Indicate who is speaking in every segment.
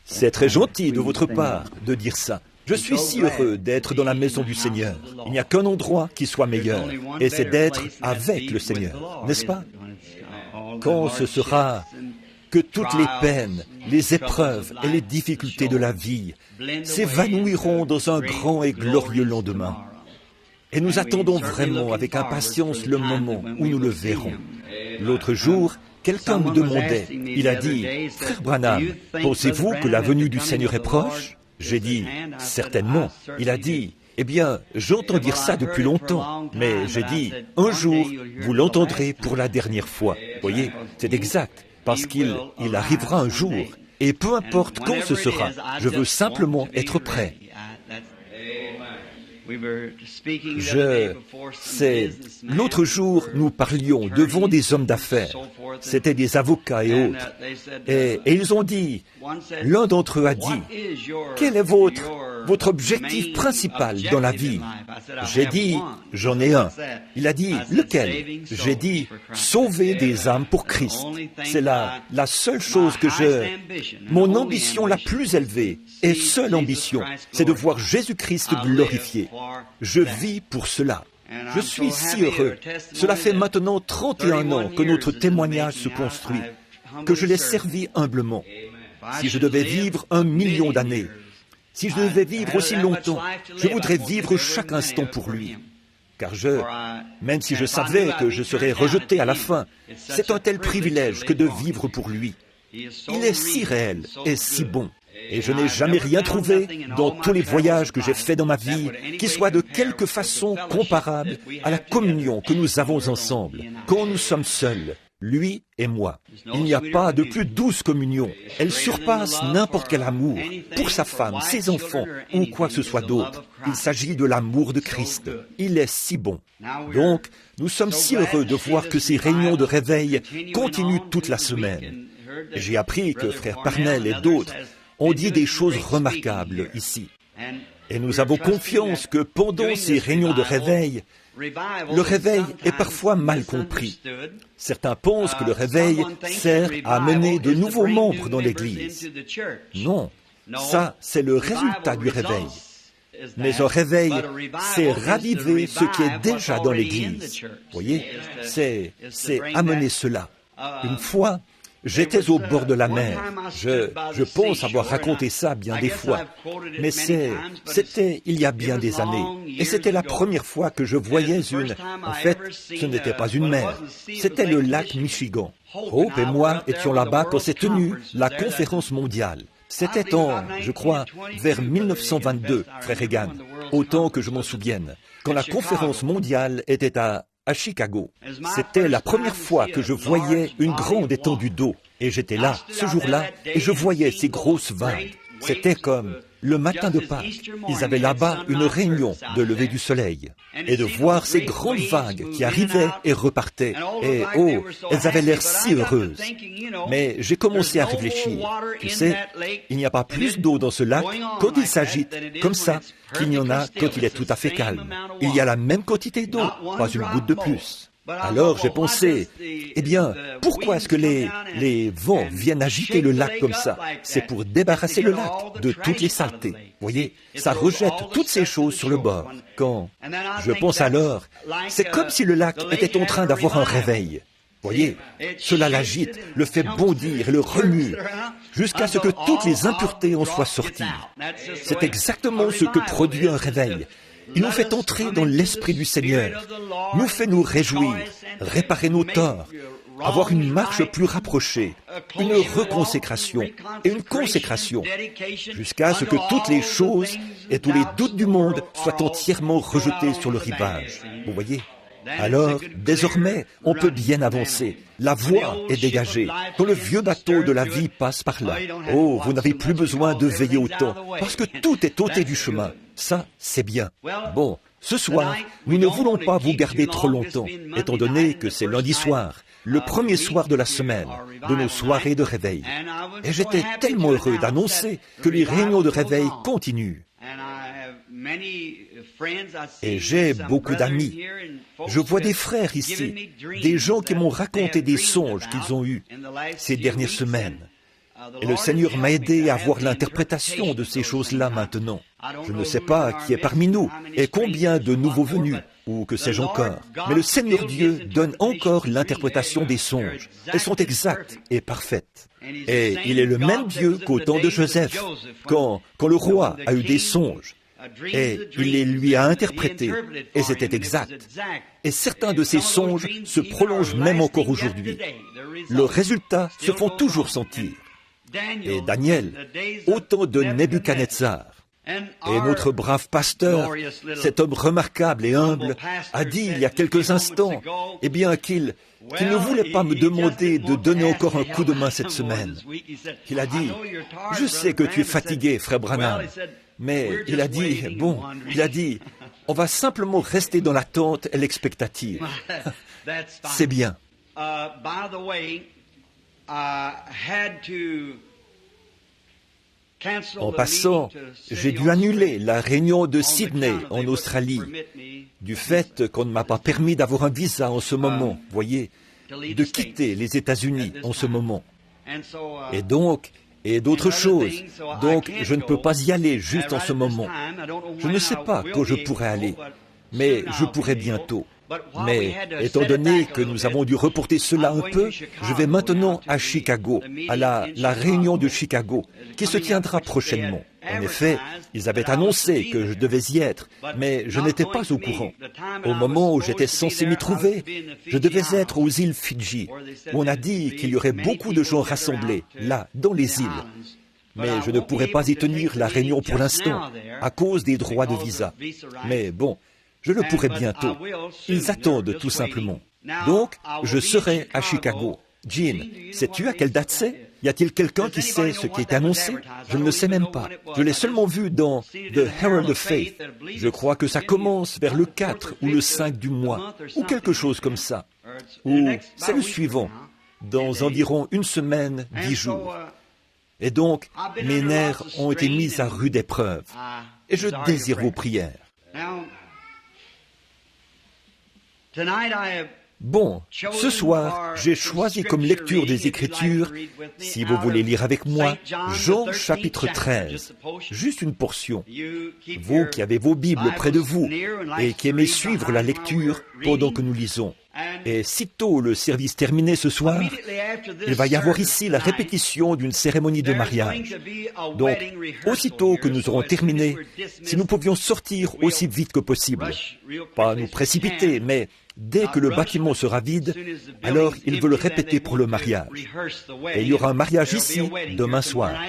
Speaker 1: C'est très gentil de votre part de dire ça. Je suis si heureux d'être dans la maison du Seigneur. Il n'y a qu'un endroit qui soit meilleur, et c'est d'être avec le Seigneur, n'est-ce pas? Quand ce sera que toutes les peines, les épreuves et les difficultés de la vie s'évanouiront dans un grand et glorieux lendemain. Et nous attendons vraiment avec impatience le moment où nous le verrons. L'autre jour, quelqu'un me demandait, il a dit, « Frère Branham, pensez-vous que la venue du Seigneur est proche ?» J'ai dit, « Certainement. » Il a dit, « Eh bien, j'entends dire ça depuis longtemps, mais j'ai dit, un jour, vous l'entendrez pour la dernière fois. » Voyez, c'est exact, parce qu'il arrivera un jour, et peu importe quand ce sera, je veux simplement être prêt. L'autre jour, nous parlions devant des hommes d'affaires. C'était des avocats et autres. Et ils ont dit, l'un d'entre eux a dit, « Quel est votre objectif principal dans la vie ?» J'ai dit, « J'en ai un. » Il a dit, « Lequel ?» J'ai dit, « Sauver des âmes pour Christ. C'est la seule chose que mon ambition la plus élevée et seule ambition, c'est de voir Jésus-Christ glorifié. Je vis pour cela. Je suis si heureux. Cela fait maintenant 31 ans que notre témoignage se construit, que je l'ai servi humblement. Si je devais vivre 1 million d'années, si je devais vivre aussi longtemps, je voudrais vivre chaque instant pour lui. Car même si je savais que je serais rejeté à la fin, c'est un tel privilège que de vivre pour lui. Il est si réel et si bon. Et je n'ai jamais rien trouvé dans tous les voyages que j'ai faits dans ma vie qui soit de quelque façon comparable à la communion que nous avons ensemble, quand nous sommes seuls, lui et moi. Il n'y a pas de plus douce communion. Elle surpasse n'importe quel amour, pour sa femme, ses enfants ou quoi que ce soit d'autre. Il s'agit de l'amour de Christ. Il est si bon. Donc, nous sommes si heureux de voir que ces réunions de réveil continuent toute la semaine. J'ai appris que frère Parnell et d'autres ont dit des choses remarquables ici. Et nous avons confiance que pendant ces réunions de réveil, le réveil est parfois mal compris. Certains pensent que le réveil sert à amener de nouveaux membres dans l'Église. Non, ça, c'est le résultat du réveil. Mais un réveil, c'est raviver ce qui est déjà dans l'Église. Vous voyez, c'est amener cela. Une fois, j'étais au bord de la mer. Je pense avoir raconté ça bien des fois. Mais c'était il y a bien des années. Et c'était la première fois que je voyais en fait, ce n'était pas une mer. C'était le lac Michigan. Hope et moi étions là-bas quand s'est tenue la conférence mondiale. C'était je crois, vers 1922, frère Reagan, autant que je m'en souvienne, quand la conférence mondiale était à Chicago. C'était la première fois que je voyais une grande étendue d'eau. Et j'étais là, ce jour-là, et je voyais ces grosses vagues. C'était comme le matin de Pâques. Ils avaient là-bas une réunion de lever du soleil. Et de voir ces grandes vagues qui arrivaient et repartaient. Et elles avaient l'air si heureuses. Mais j'ai commencé à réfléchir. Tu sais, il n'y a pas plus d'eau dans ce lac quand il s'agite comme ça qu'il n'y en a quand il est tout à fait calme. Il y a la même quantité d'eau, pas une goutte de plus. Alors j'ai pensé, eh bien, pourquoi est-ce que les vents viennent agiter le lac comme ça? C'est pour débarrasser le lac de toutes les saletés. Vous voyez, ça rejette toutes ces choses sur le bord. Quand je pense alors, c'est comme si le lac était en train d'avoir un réveil. Vous voyez, cela l'agite, le fait bondir et le remue, jusqu'à ce que toutes les impuretés en soient sorties. C'est exactement ce que produit un réveil. Il nous fait entrer dans l'esprit du Seigneur, nous fait nous réjouir, réparer nos torts, avoir une marche plus rapprochée, une reconsécration et une consécration, jusqu'à ce que toutes les choses et tous les doutes du monde soient entièrement rejetés sur le rivage. Vous voyez ? Alors, désormais, on peut bien avancer. La voie est dégagée. Quand le vieux bateau de la vie passe par là, vous n'avez plus besoin de veiller autant, parce que tout est ôté du chemin. Ça, c'est bien. Bon, ce soir, nous ne voulons pas vous garder trop longtemps, étant donné que c'est lundi soir, le premier soir de la semaine, de nos soirées de réveil. Et j'étais tellement heureux d'annoncer que les réunions de réveil continuent. Et j'ai beaucoup d'amis. Je vois des frères ici, des gens qui m'ont raconté des songes qu'ils ont eus ces dernières semaines. Et le Seigneur m'a aidé à avoir l'interprétation de ces choses-là maintenant. Je ne sais pas qui est parmi nous et combien de nouveaux venus, ou que sais-je encore. Mais le Seigneur Dieu donne encore l'interprétation des songes. Elles sont exactes et parfaites. Et il est le même Dieu qu'au temps de Joseph, quand le roi a eu des songes. Et il les lui a interprétés, et c'était exact. Et certains de ces songes se prolongent même encore aujourd'hui. Leurs résultats se font toujours sentir. Et Daniel, au temps de Nebuchadnezzar, et notre brave pasteur, cet homme remarquable et humble, a dit il y a quelques instants, eh bien qu'il ne voulait pas me demander de donner encore un coup de main cette semaine. Il a dit, je sais que tu es fatigué, frère Branham, mais il a dit, on va simplement rester dans l'attente et l'expectative. C'est bien. En passant, j'ai dû annuler la réunion de Sydney en Australie, du fait qu'on ne m'a pas permis d'avoir un visa en ce moment, voyez, de quitter les États-Unis en ce moment. Et d'autres choses. Donc, je ne peux pas y aller juste en ce moment. Je ne sais pas quand je pourrai aller, mais je pourrai bientôt. Mais étant donné que nous avons dû reporter cela un peu, je vais maintenant à Chicago, à la réunion de Chicago, qui se tiendra prochainement. En effet, ils avaient annoncé que je devais y être, mais je n'étais pas au courant. Au moment où j'étais censé m'y trouver, je devais être aux îles Fidji, où on a dit qu'il y aurait beaucoup de gens rassemblés, là, dans les îles. Mais je ne pourrais pas y tenir la réunion pour l'instant, à cause des droits de visa. Mais bon, je le pourrai bientôt. Ils attendent tout simplement. Donc, je serai à Chicago. Jean, sais-tu à quelle date c'est? Y a-t-il quelqu'un qui sait ce qui est annoncé? Je ne le sais même pas. Je l'ai seulement vu dans The Herald of Faith. Je crois que ça commence vers le 4 ou le 5 du mois, ou quelque chose comme ça. Ou c'est le suivant, dans environ une semaine, 10 jours. Et donc, mes nerfs ont été mis à rude épreuve. Et je désire vos prières. Bon, ce soir, j'ai choisi comme lecture des Écritures, si vous voulez lire avec moi, Jean chapitre 13, juste une portion. Vous qui avez vos Bibles près de vous et qui aimez suivre la lecture pendant que nous lisons. Et sitôt le service terminé ce soir, il va y avoir ici la répétition d'une cérémonie de mariage. Donc, aussitôt que nous aurons terminé, si nous pouvions sortir aussi vite que possible, pas nous précipiter, mais dès que le bâtiment sera vide, alors ils veulent répéter pour le mariage. Et il y aura un mariage ici, demain soir.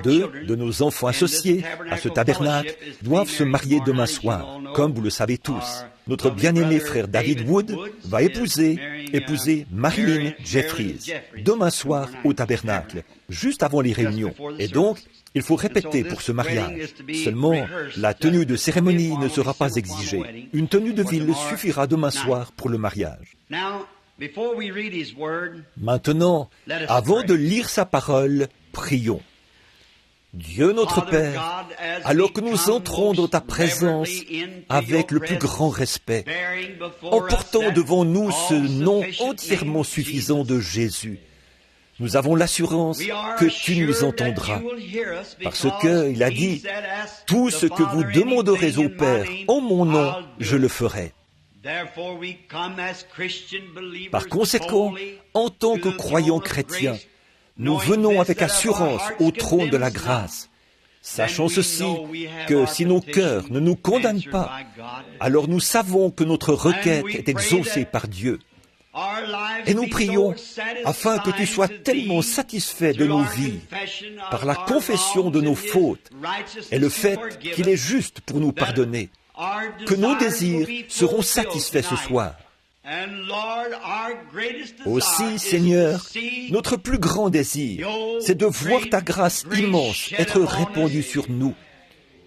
Speaker 1: 2 de nos enfants associés à ce tabernacle doivent se marier demain soir, comme vous le savez tous. Notre bien-aimé frère David Wood va épouser Marilyn Jeffries demain soir au tabernacle, juste avant les réunions. Et donc, il faut répéter pour ce mariage. Seulement, la tenue de cérémonie ne sera pas exigée. Une tenue de ville suffira demain soir pour le mariage. Maintenant, avant de lire sa parole, prions. Dieu notre Père, alors que nous entrons dans ta présence avec le plus grand respect, en portant devant nous ce nom entièrement suffisant de Jésus, nous avons l'assurance que tu nous entendras, parce qu'il a dit, « Tout ce que vous demanderez au Père en mon nom, je le ferai. » Par conséquent, en tant que croyants chrétiens, nous venons avec assurance au trône de la grâce, sachant ceci, que si nos cœurs ne nous condamnent pas, alors nous savons que notre requête est exaucée par Dieu. Et nous prions afin que tu sois tellement satisfait de nos vies par la confession de nos fautes et le fait qu'il est juste pour nous pardonner, que nos désirs seront satisfaits ce soir. Aussi, Seigneur, notre plus grand désir, c'est de voir ta grâce immense être répandue sur nous.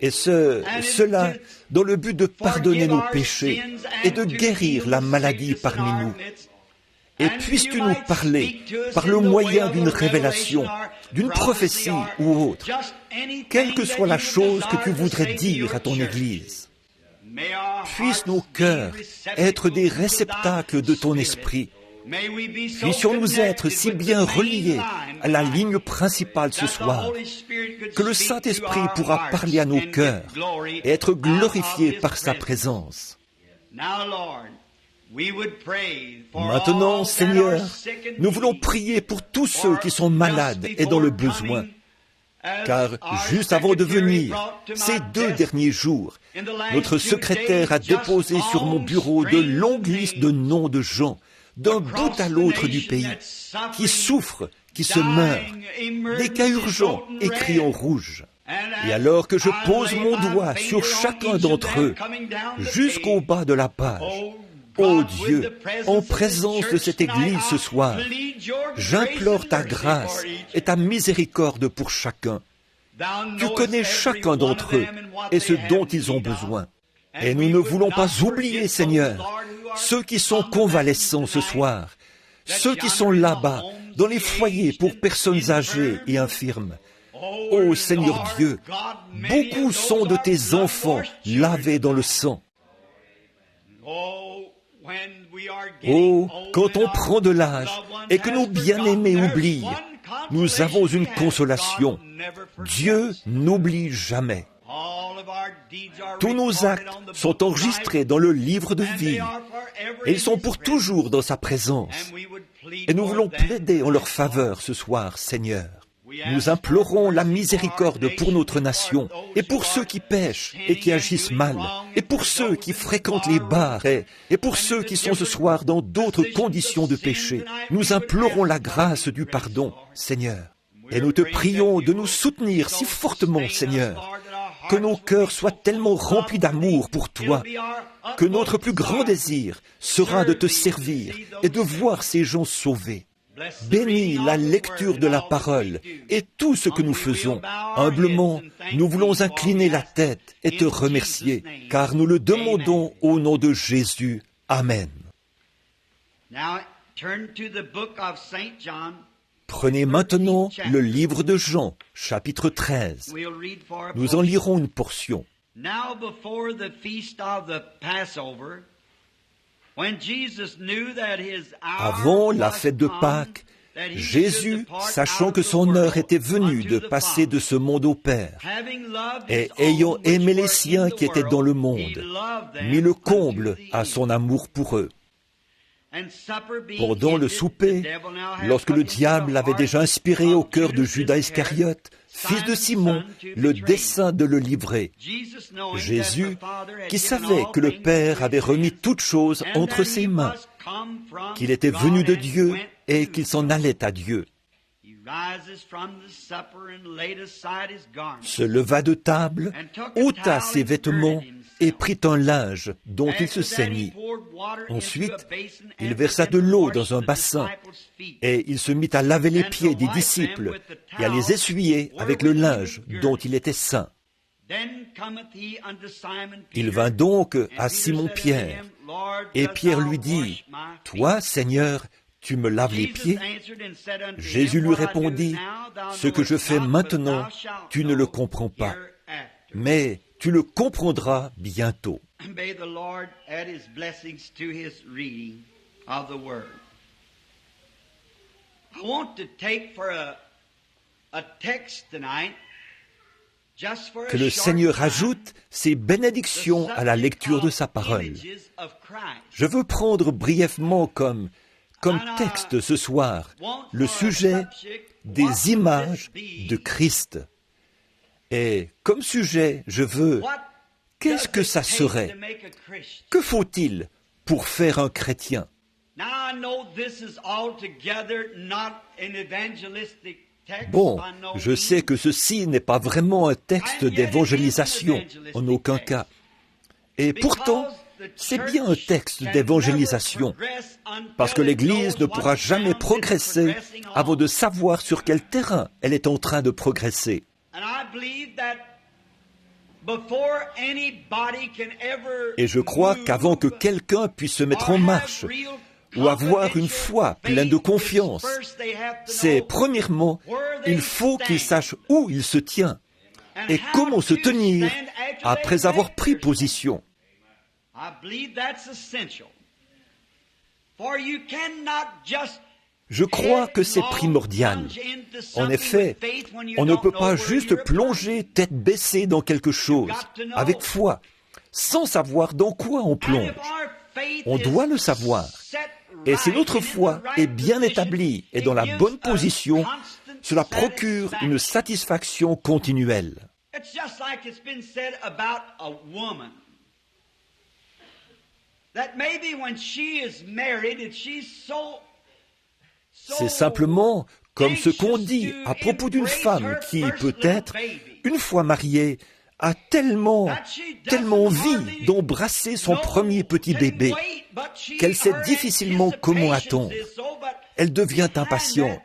Speaker 1: Et cela dans le but de pardonner nos péchés et de guérir la maladie parmi nous. Et puisses-tu nous parler par le moyen d'une révélation, d'une prophétie ou autre, quelle que soit la chose que tu voudrais dire à ton Église. Puissent nos cœurs être des réceptacles de ton esprit, Puissions-nous être si bien reliés à la ligne principale ce soir, que le Saint-Esprit pourra parler à nos cœurs et être glorifié par sa présence. Maintenant, Seigneur, nous voulons prier pour tous ceux qui sont malades et dans le besoin, car juste avant de venir, ces 2 derniers jours, notre secrétaire a déposé sur mon bureau de longues listes de noms de gens, d'un bout à l'autre du pays, qui souffrent, qui se meurent, des cas urgents écrits en rouge. Et alors que je pose mon doigt sur chacun d'entre eux, jusqu'au bas de la page, ô Dieu, en présence de cette Église ce soir, j'implore ta grâce et ta miséricorde pour chacun. Tu connais chacun d'entre eux et ce dont ils ont besoin. Et nous ne voulons pas oublier, Seigneur, ceux qui sont convalescents ce soir, ceux qui sont là-bas, dans les foyers pour personnes âgées et infirmes. Ô Seigneur Dieu, beaucoup sont de tes enfants lavés dans le sang. Oh, quand on prend de l'âge et que nos bien-aimés oublient, nous avons une consolation. Dieu n'oublie jamais. Tous nos actes sont enregistrés dans le livre de vie et ils sont pour toujours dans sa présence. Et nous voulons plaider en leur faveur ce soir, Seigneur. Nous implorons la miséricorde pour notre nation, et pour ceux qui pêchent et qui agissent mal, et pour ceux qui fréquentent les bars, et pour ceux qui sont ce soir dans d'autres conditions de péché. Nous implorons la grâce du pardon, Seigneur. Et nous te prions de nous soutenir si fortement, Seigneur, que nos cœurs soient tellement remplis d'amour pour toi, que notre plus grand désir sera de te servir et de voir ces gens sauvés. Bénis la lecture de la parole et tout ce que nous faisons. Humblement, nous voulons incliner la tête et te remercier, car nous le demandons au nom de Jésus. Amen. Prenez maintenant le livre de Jean, chapitre 13. Nous en lirons une portion. Avant la fête de Pâques, Jésus, sachant que son heure était venue de passer de ce monde au Père, et ayant aimé les siens qui étaient dans le monde, mit le comble à son amour pour eux. Pendant le souper, lorsque le diable avait déjà inspiré au cœur de Judas Iscariote, fils de Simon, le dessein de le livrer, Jésus, qui savait que le Père avait remis toutes choses entre ses mains, qu'il était venu de Dieu et qu'il s'en allait à Dieu, se leva de table, ôta ses vêtements et prit un linge dont il se ceignit. Ensuite, il versa de l'eau dans un bassin et il se mit à laver les pieds des disciples et à les essuyer avec le linge dont il était saint. Il vint donc à Simon-Pierre et Pierre lui dit, « Toi, Seigneur, tu me laves les pieds ?» Jésus lui répondit, « Ce que je fais maintenant, tu ne le comprends pas, mais tu le comprendras bientôt. » Que le Seigneur ajoute ses bénédictions à la lecture de sa parole. Je veux prendre brièvement comme texte ce soir le sujet des images de Christ. Et comme sujet, je veux, qu'est-ce que ça serait? Que faut-il pour faire un chrétien? Bon, je sais que ceci n'est pas vraiment un texte d'évangélisation, en aucun cas. Et pourtant, c'est bien un texte d'évangélisation, parce que l'Église ne pourra jamais progresser avant de savoir sur quel terrain elle est en train de progresser. Et je crois qu'avant que quelqu'un puisse se mettre en marche ou avoir une foi pleine de confiance, c'est premièrement, il faut qu'il sache où il se tient et comment se tenir après avoir pris position. Je crois que c'est primordial. En effet, on ne peut pas juste plonger tête baissée dans quelque chose, avec foi, sans savoir dans quoi on plonge. On doit le savoir. Et si notre foi est bien établie et dans la bonne position, cela procure une satisfaction continuelle. C'est simplement comme ce qu'on dit à propos d'une femme qui, peut-être, une fois mariée, a tellement envie d'embrasser son premier petit bébé qu'elle sait difficilement comment attendre. Elle devient impatiente.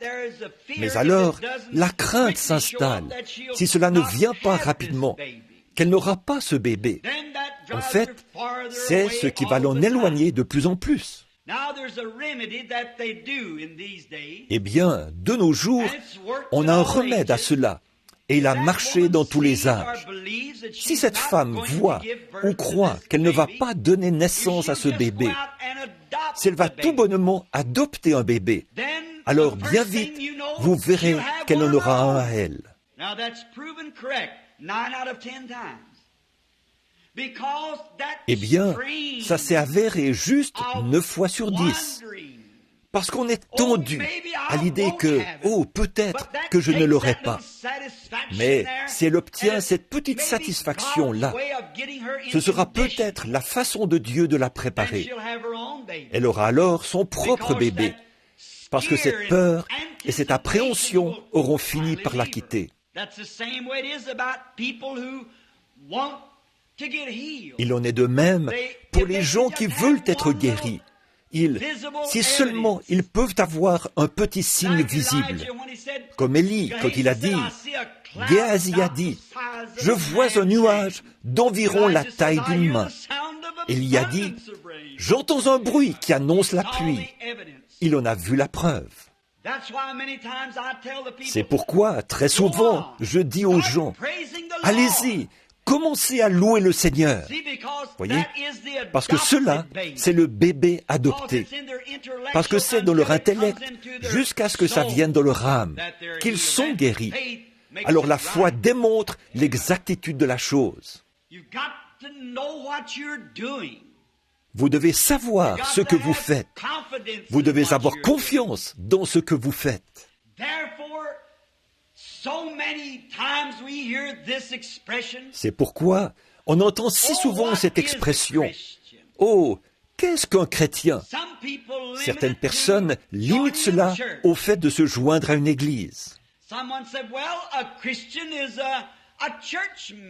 Speaker 1: Mais alors, la crainte s'installe, si cela ne vient pas rapidement, qu'elle n'aura pas ce bébé. En fait, c'est ce qui va l'en éloigner de plus en plus. Eh bien, de nos jours, on a un remède à cela, et il a marché dans tous les âges. Si cette femme voit ou croit qu'elle ne va pas donner naissance à ce bébé, si elle va tout bonnement adopter un bébé, alors bien vite, vous verrez qu'elle en aura un à elle. Eh bien, ça s'est avéré juste 9 fois sur 10. Parce qu'on est tendu à l'idée que, peut-être que je ne l'aurai pas. Mais si elle obtient cette petite satisfaction-là, ce sera peut-être la façon de Dieu de la préparer. Elle aura alors son propre bébé, parce que cette peur et cette appréhension auront fini par la quitter. Il en est de même pour les gens qui veulent être guéris. Si seulement ils peuvent avoir un petit signe visible, comme Élie quand il a dit, Géasi a dit, « Je vois un nuage d'environ la taille d'une main. » Élie a dit, « J'entends un bruit qui annonce la pluie. » Il en a vu la preuve. C'est pourquoi, très souvent, je dis aux gens, « Allez-y, commencez à louer le Seigneur. » Voyez? Parce que cela, c'est le bébé adopté. Parce que c'est dans leur intellect, jusqu'à ce que ça vienne dans leur âme, qu'ils sont guéris. Alors la foi démontre l'exactitude de la chose. Vous devez savoir ce que vous faites. Vous devez avoir confiance dans ce que vous faites. C'est pourquoi on entend si souvent cette expression « Oh, qu'est-ce qu'un chrétien ?» Certaines personnes limitent cela au fait de se joindre à une église.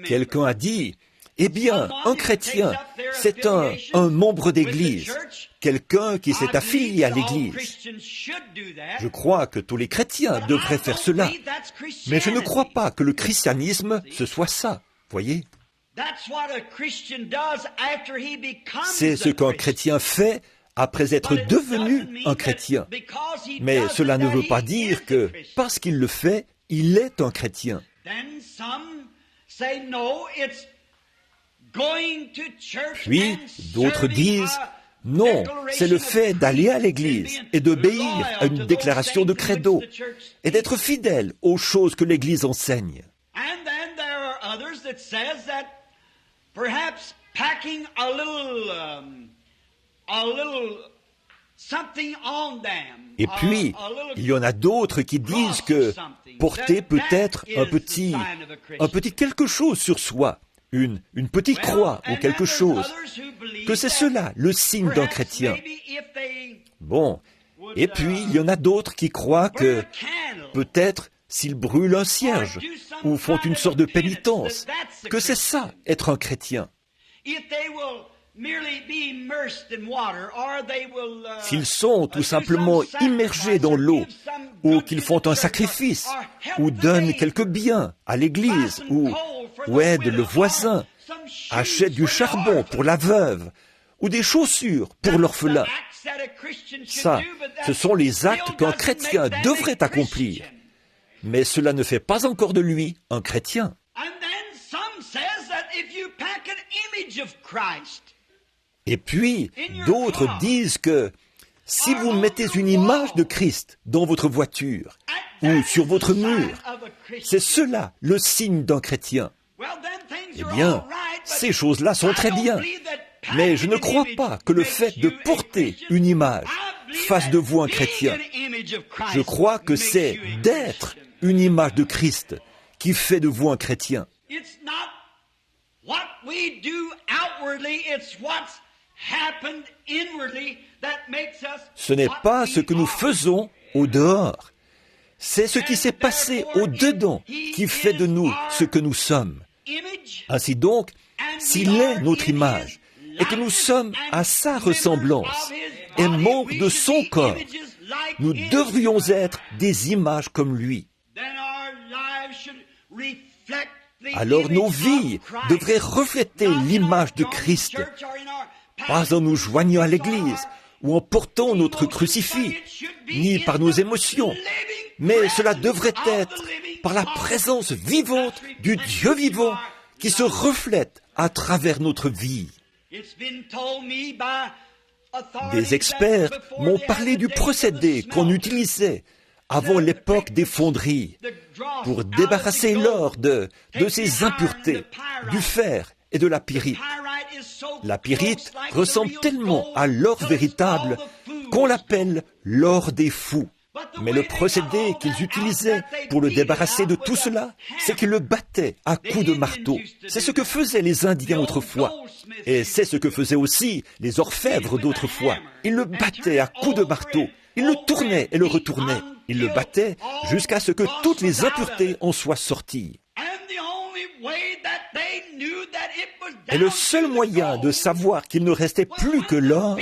Speaker 1: Quelqu'un a dit « Eh bien, un chrétien, c'est un membre d'église, quelqu'un qui s'est affilié à l'église. » Je crois que tous les chrétiens devraient faire cela, mais je ne crois pas que le christianisme, ce soit ça, voyez. C'est ce qu'un chrétien fait après être devenu un chrétien. Mais cela ne veut pas dire que, parce qu'il le fait, il est un chrétien. Puis, d'autres disent, non, c'est le fait d'aller à l'église et d'obéir à une déclaration de credo et d'être fidèle aux choses que l'église enseigne. Et puis, il y en a d'autres qui disent que porter peut-être un petit quelque chose sur soi, une petite croix ou quelque chose, que c'est cela le signe d'un chrétien. Bon, et puis il y en a d'autres qui croient que peut-être s'ils brûlent un cierge ou font une sorte de pénitence, que c'est ça être un chrétien. S'ils sont tout simplement immergés dans l'eau, ou qu'ils font un sacrifice, ou donnent quelques biens à l'église, ou aident le voisin, achètent du charbon pour la veuve, ou des chaussures pour l'orphelin. Ça, ce sont les actes qu'un chrétien devrait accomplir. Mais cela ne fait pas encore de lui un chrétien. Et puis, d'autres disent que Si vous mettez une image de Christ dans votre voiture ou sur votre mur, c'est cela le signe d'un chrétien. Eh bien, ces choses-là sont très bien. Mais je ne crois pas que le fait de porter une image fasse de vous un chrétien. Je crois que c'est d'être une image de Christ qui fait de vous un chrétien. Ce n'est pas ce que nous faisons au dehors. C'est ce qui s'est passé au dedans qui fait de nous ce que nous sommes. Ainsi donc, s'il est notre image et que nous sommes à sa ressemblance et membres de son corps, nous devrions être des images comme lui. Alors nos vies devraient refléter l'image de Christ, pas en nous joignant à l'Église ou en portant notre crucifix, ni par nos émotions, mais cela devrait être par la présence vivante du Dieu vivant qui se reflète à travers notre vie. Des experts m'ont parlé du procédé qu'on utilisait avant l'époque des fonderies pour débarrasser l'or de ses impuretés, du fer et de la pyrite. La pyrite ressemble tellement à l'or véritable qu'on l'appelle l'or des fous. Mais le procédé qu'ils utilisaient pour le débarrasser de tout cela, c'est qu'ils le battaient à coups de marteau. C'est ce que faisaient les Indiens autrefois. Et c'est ce que faisaient aussi les orfèvres d'autrefois. Ils le battaient à coups de marteau. Ils le tournaient et le retournaient. Ils le battaient jusqu'à ce que toutes les impuretés en soient sorties. Et le seul moyen de savoir qu'il ne restait plus que l'or,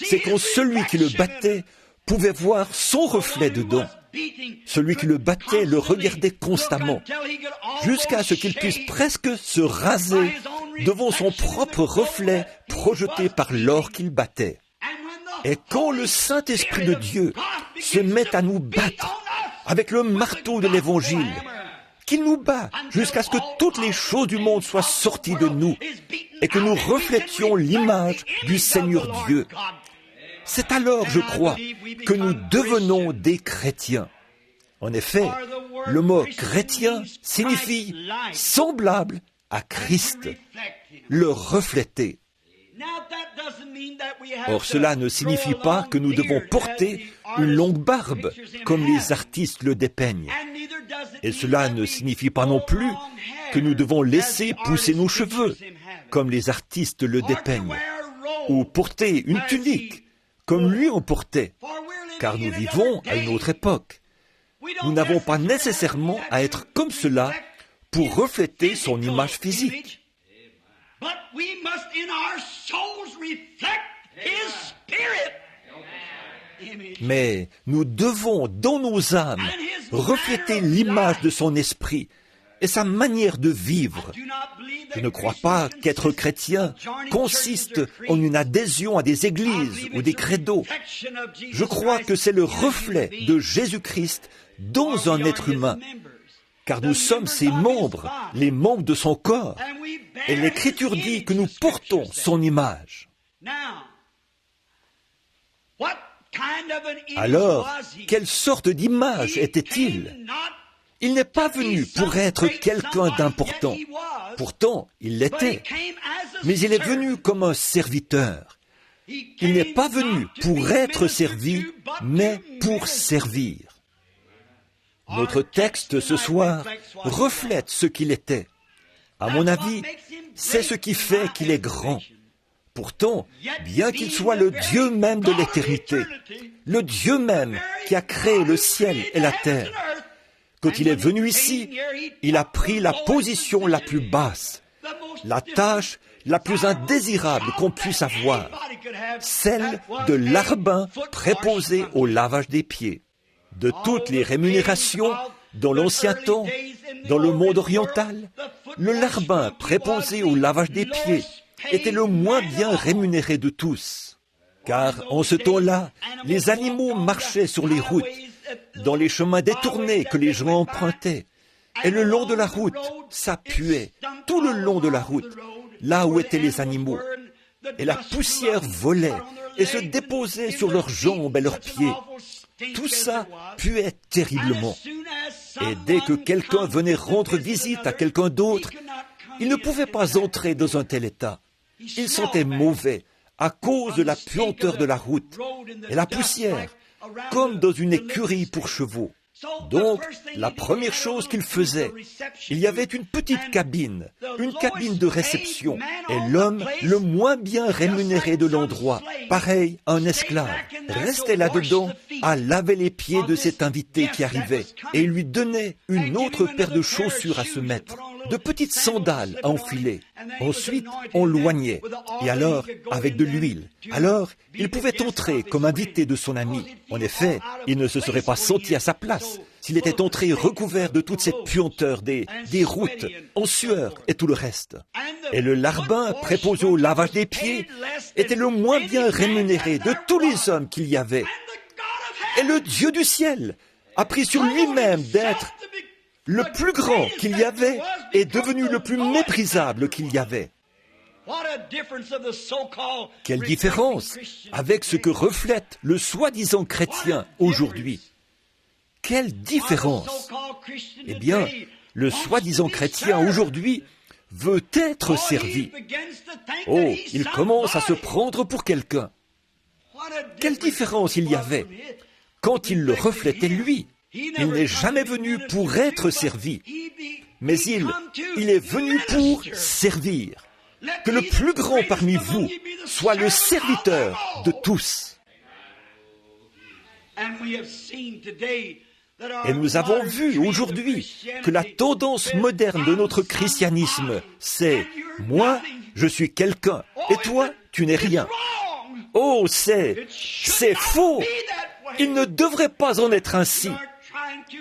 Speaker 1: c'est quand celui qui le battait pouvait voir son reflet dedans. Celui qui le battait le regardait constamment, jusqu'à ce qu'il puisse presque se raser devant son propre reflet projeté par l'or qu'il battait. Et quand le Saint-Esprit de Dieu se met à nous battre avec le marteau de l'Évangile, qu'il nous bat jusqu'à ce que toutes les choses du monde soient sorties de nous et que nous reflétions l'image du Seigneur Dieu, c'est alors, je crois, que nous devenons des chrétiens. En effet, le mot chrétien signifie semblable à Christ, le refléter. Or, cela ne signifie pas que nous devons porter une longue barbe, comme les artistes le dépeignent. Et cela ne signifie pas non plus que nous devons laisser pousser nos cheveux, comme les artistes le dépeignent, ou porter une tunique, comme lui en portait, car nous vivons à une autre époque. Nous n'avons pas nécessairement à être comme cela pour refléter son image physique. Mais nous devons, dans nos âmes, refléter l'image de son esprit et sa manière de vivre. Je ne crois pas qu'être chrétien consiste en une adhésion à des églises ou des credos. Je crois que c'est le reflet de Jésus-Christ dans un être humain, car nous sommes ses membres, les membres de son corps, et l'Écriture dit que nous portons son image. Alors, quelle sorte d'image était-il ? Il n'est pas venu pour être quelqu'un d'important. Pourtant, il l'était. Mais il est venu comme un serviteur. Il n'est pas venu pour être servi, mais pour servir. Notre texte ce soir reflète ce qu'il était. À mon avis, c'est ce qui fait qu'il est grand. Pourtant, bien qu'il soit le Dieu même de l'éternité, le Dieu même qui a créé le ciel et la terre, quand il est venu ici, il a pris la position la plus basse, la tâche la plus indésirable qu'on puisse avoir, celle de larbin préposé au lavage des pieds. De toutes les rémunérations dans l'ancien temps, dans le monde oriental, le larbin préposé au lavage des pieds était le moins bien rémunéré de tous. Car en ce temps-là, les animaux marchaient sur les routes, dans les chemins détournés que les gens empruntaient. Et le long de la route, ça puait, tout le long de la route, là où étaient les animaux. Et la poussière volait et se déposer sur leurs jambes et leurs pieds. Tout ça puait terriblement. Et dès que quelqu'un venait rendre visite à quelqu'un d'autre, il ne pouvait pas entrer dans un tel état. Il sentait mauvais à cause de la puanteur de la route et la poussière, comme dans une écurie pour chevaux. Donc, la première chose qu'il faisait, il y avait une petite cabine, une cabine de réception, et l'homme le moins bien rémunéré de l'endroit, pareil à un esclave, restait là-dedans à laver les pieds de cet invité qui arrivait, et il lui donnait une autre paire de chaussures à se mettre, de petites sandales à enfiler. Ensuite, on l'oignait, et alors, avec de l'huile. Alors, il pouvait entrer comme invité de son ami. En effet, il ne se serait pas senti à sa place s'il était entré recouvert de toute cette puanteur des routes, en sueur et tout le reste. Et le larbin préposé au lavage des pieds était le moins bien rémunéré de tous les hommes qu'il y avait. Et le Dieu du ciel a pris sur lui-même d'être le plus grand qu'il y avait est devenu le plus méprisable qu'il y avait. Quelle différence avec ce que reflète le soi-disant chrétien aujourd'hui. Quelle différence! Eh bien, le soi-disant chrétien aujourd'hui veut être servi. Oh, il commence à se prendre pour quelqu'un. Quelle différence il y avait quand il le reflétait lui. Il n'est jamais venu pour être servi, mais il est venu pour servir. Que le plus grand parmi vous soit le serviteur de tous. Et nous avons vu aujourd'hui que la tendance moderne de notre christianisme, c'est « moi, je suis quelqu'un, et toi, tu n'es rien ». Oh, c'est faux. Il ne devrait pas en être ainsi.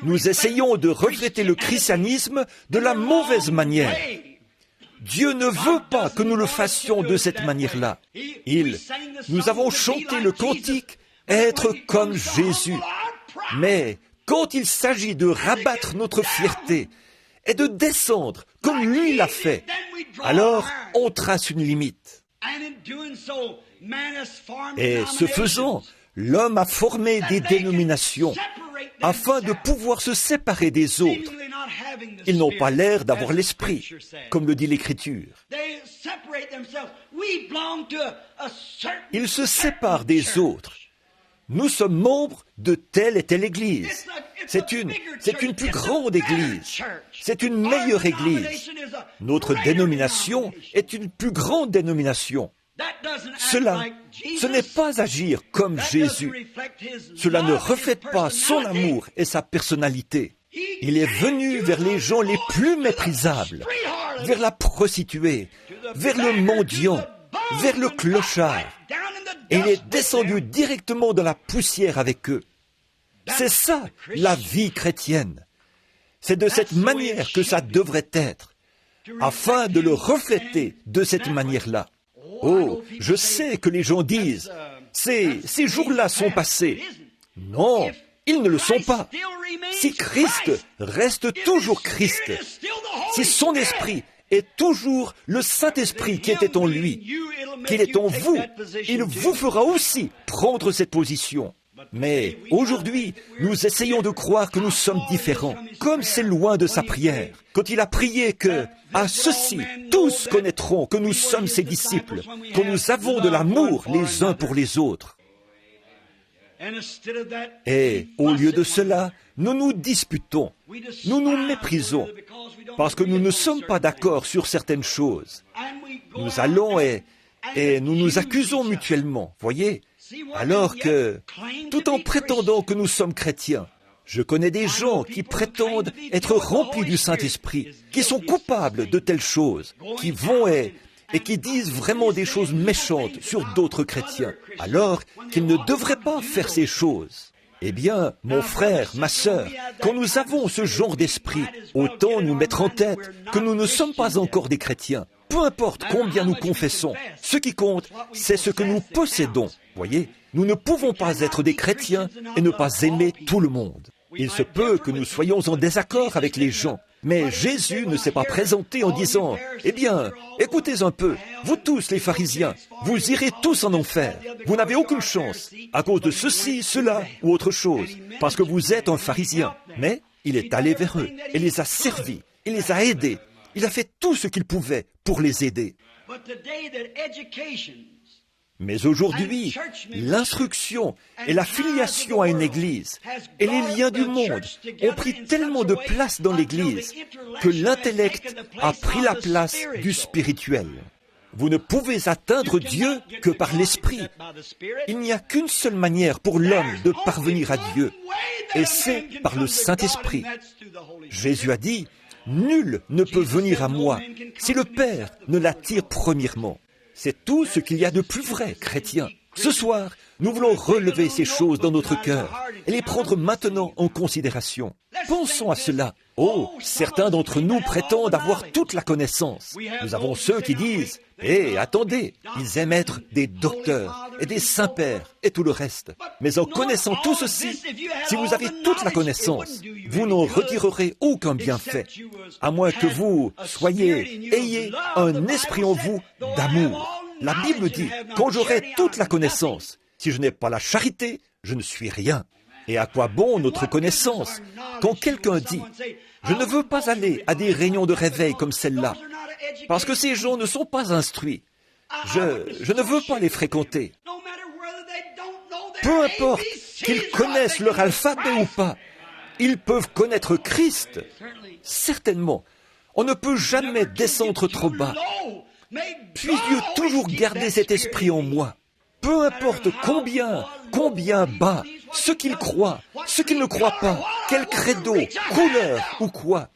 Speaker 1: Nous essayons de refléter le christianisme de la mauvaise manière. Dieu ne veut pas que nous le fassions de cette manière-là. Nous avons chanté le cantique « Être comme Jésus ». Mais quand il s'agit de rabattre notre fierté et de descendre comme lui l'a fait, alors on trace une limite. Et ce faisant, l'homme a formé des dénominations afin de pouvoir se séparer des autres. Ils n'ont pas l'air d'avoir l'esprit, comme le dit l'Écriture. Ils se séparent des autres. Nous sommes membres de telle et telle église. C'est une plus grande église. C'est une meilleure église. Notre dénomination est une plus grande dénomination. Ce n'est pas agir comme Jésus. Cela ne reflète pas son amour et sa personnalité. Il est venu vers les gens les plus méprisables, vers la prostituée, vers le mendiant, vers le clochard. Et il est descendu directement dans la poussière avec eux. C'est ça, la vie chrétienne. C'est de cette manière que ça devrait être, afin de le refléter de cette manière-là. Oh, je sais que les gens disent, ces jours-là sont passés. Non, ils ne le sont pas. Si Christ reste toujours Christ, si son esprit est toujours le Saint-Esprit qui était en lui, qu'il est en vous, il vous fera aussi prendre cette position. Mais aujourd'hui, nous essayons de croire que nous sommes différents, comme c'est loin de sa prière. Quand il a prié que, à ceci, tous connaîtront que nous sommes ses disciples, que nous avons de l'amour les uns pour les autres. Et au lieu de cela, nous nous disputons, nous nous méprisons, parce que nous ne sommes pas d'accord sur certaines choses. Nous allons et nous nous accusons mutuellement, voyez, alors que, tout en prétendant que nous sommes chrétiens, je connais des gens qui prétendent être remplis du Saint-Esprit, qui sont coupables de telles choses, qui vont et qui disent vraiment des choses méchantes sur d'autres chrétiens, alors qu'ils ne devraient pas faire ces choses. Eh bien, mon frère, ma sœur, quand nous avons ce genre d'esprit, autant nous mettre en tête que nous ne sommes pas encore des chrétiens. Peu importe combien nous confessons, ce qui compte, c'est ce que nous possédons. Voyez, nous ne pouvons pas être des chrétiens et ne pas aimer tout le monde. Il se peut que nous soyons en désaccord avec les gens, Mais Jésus ne s'est pas présenté en disant « Eh bien, écoutez un peu, vous tous les pharisiens, vous irez tous en enfer. Vous n'avez aucune chance à cause de ceci, cela ou autre chose, parce que vous êtes un pharisien. » Mais il est allé vers eux et les a servis, il les a aidés. Il a fait tout ce qu'il pouvait pour les aider. Mais aujourd'hui, l'instruction et la filiation à une église et les liens du monde ont pris tellement de place dans l'église que l'intellect a pris la place du spirituel. Vous ne pouvez atteindre Dieu que par l'esprit. Il n'y a qu'une seule manière pour l'homme de parvenir à Dieu, et c'est par le Saint-Esprit. Jésus a dit, « Nul ne peut venir à moi si le Père ne l'attire premièrement. » C'est tout ce qu'il y a de plus vrai, chrétien. Ce soir, nous voulons relever ces choses dans notre cœur et les prendre maintenant en considération. Pensons à cela. Oh, certains d'entre nous prétendent avoir toute la connaissance. Nous avons ceux qui disent, « Hé, attendez, ils aiment être des docteurs et des saints-pères et tout le reste. » Mais en connaissant tout ceci, si vous avez toute la connaissance, vous n'en retirerez aucun bienfait, à moins que vous ayez un esprit en vous d'amour. La Bible dit, quand j'aurai toute la connaissance, si je n'ai pas la charité, je ne suis rien. Et à quoi bon notre connaissance? Quand quelqu'un dit, je ne veux pas aller à des réunions de réveil comme celle-là, parce que ces gens ne sont pas instruits. Je ne veux pas les fréquenter. Peu importe qu'ils connaissent leur alphabet ou pas, ils peuvent connaître Christ. Certainement, on ne peut jamais descendre trop bas. Puis-je toujours garder cet esprit en moi. Peu importe combien bas, ce qu'il croit, ce qu'il ne croit pas, quel credo, couleur ou quoi.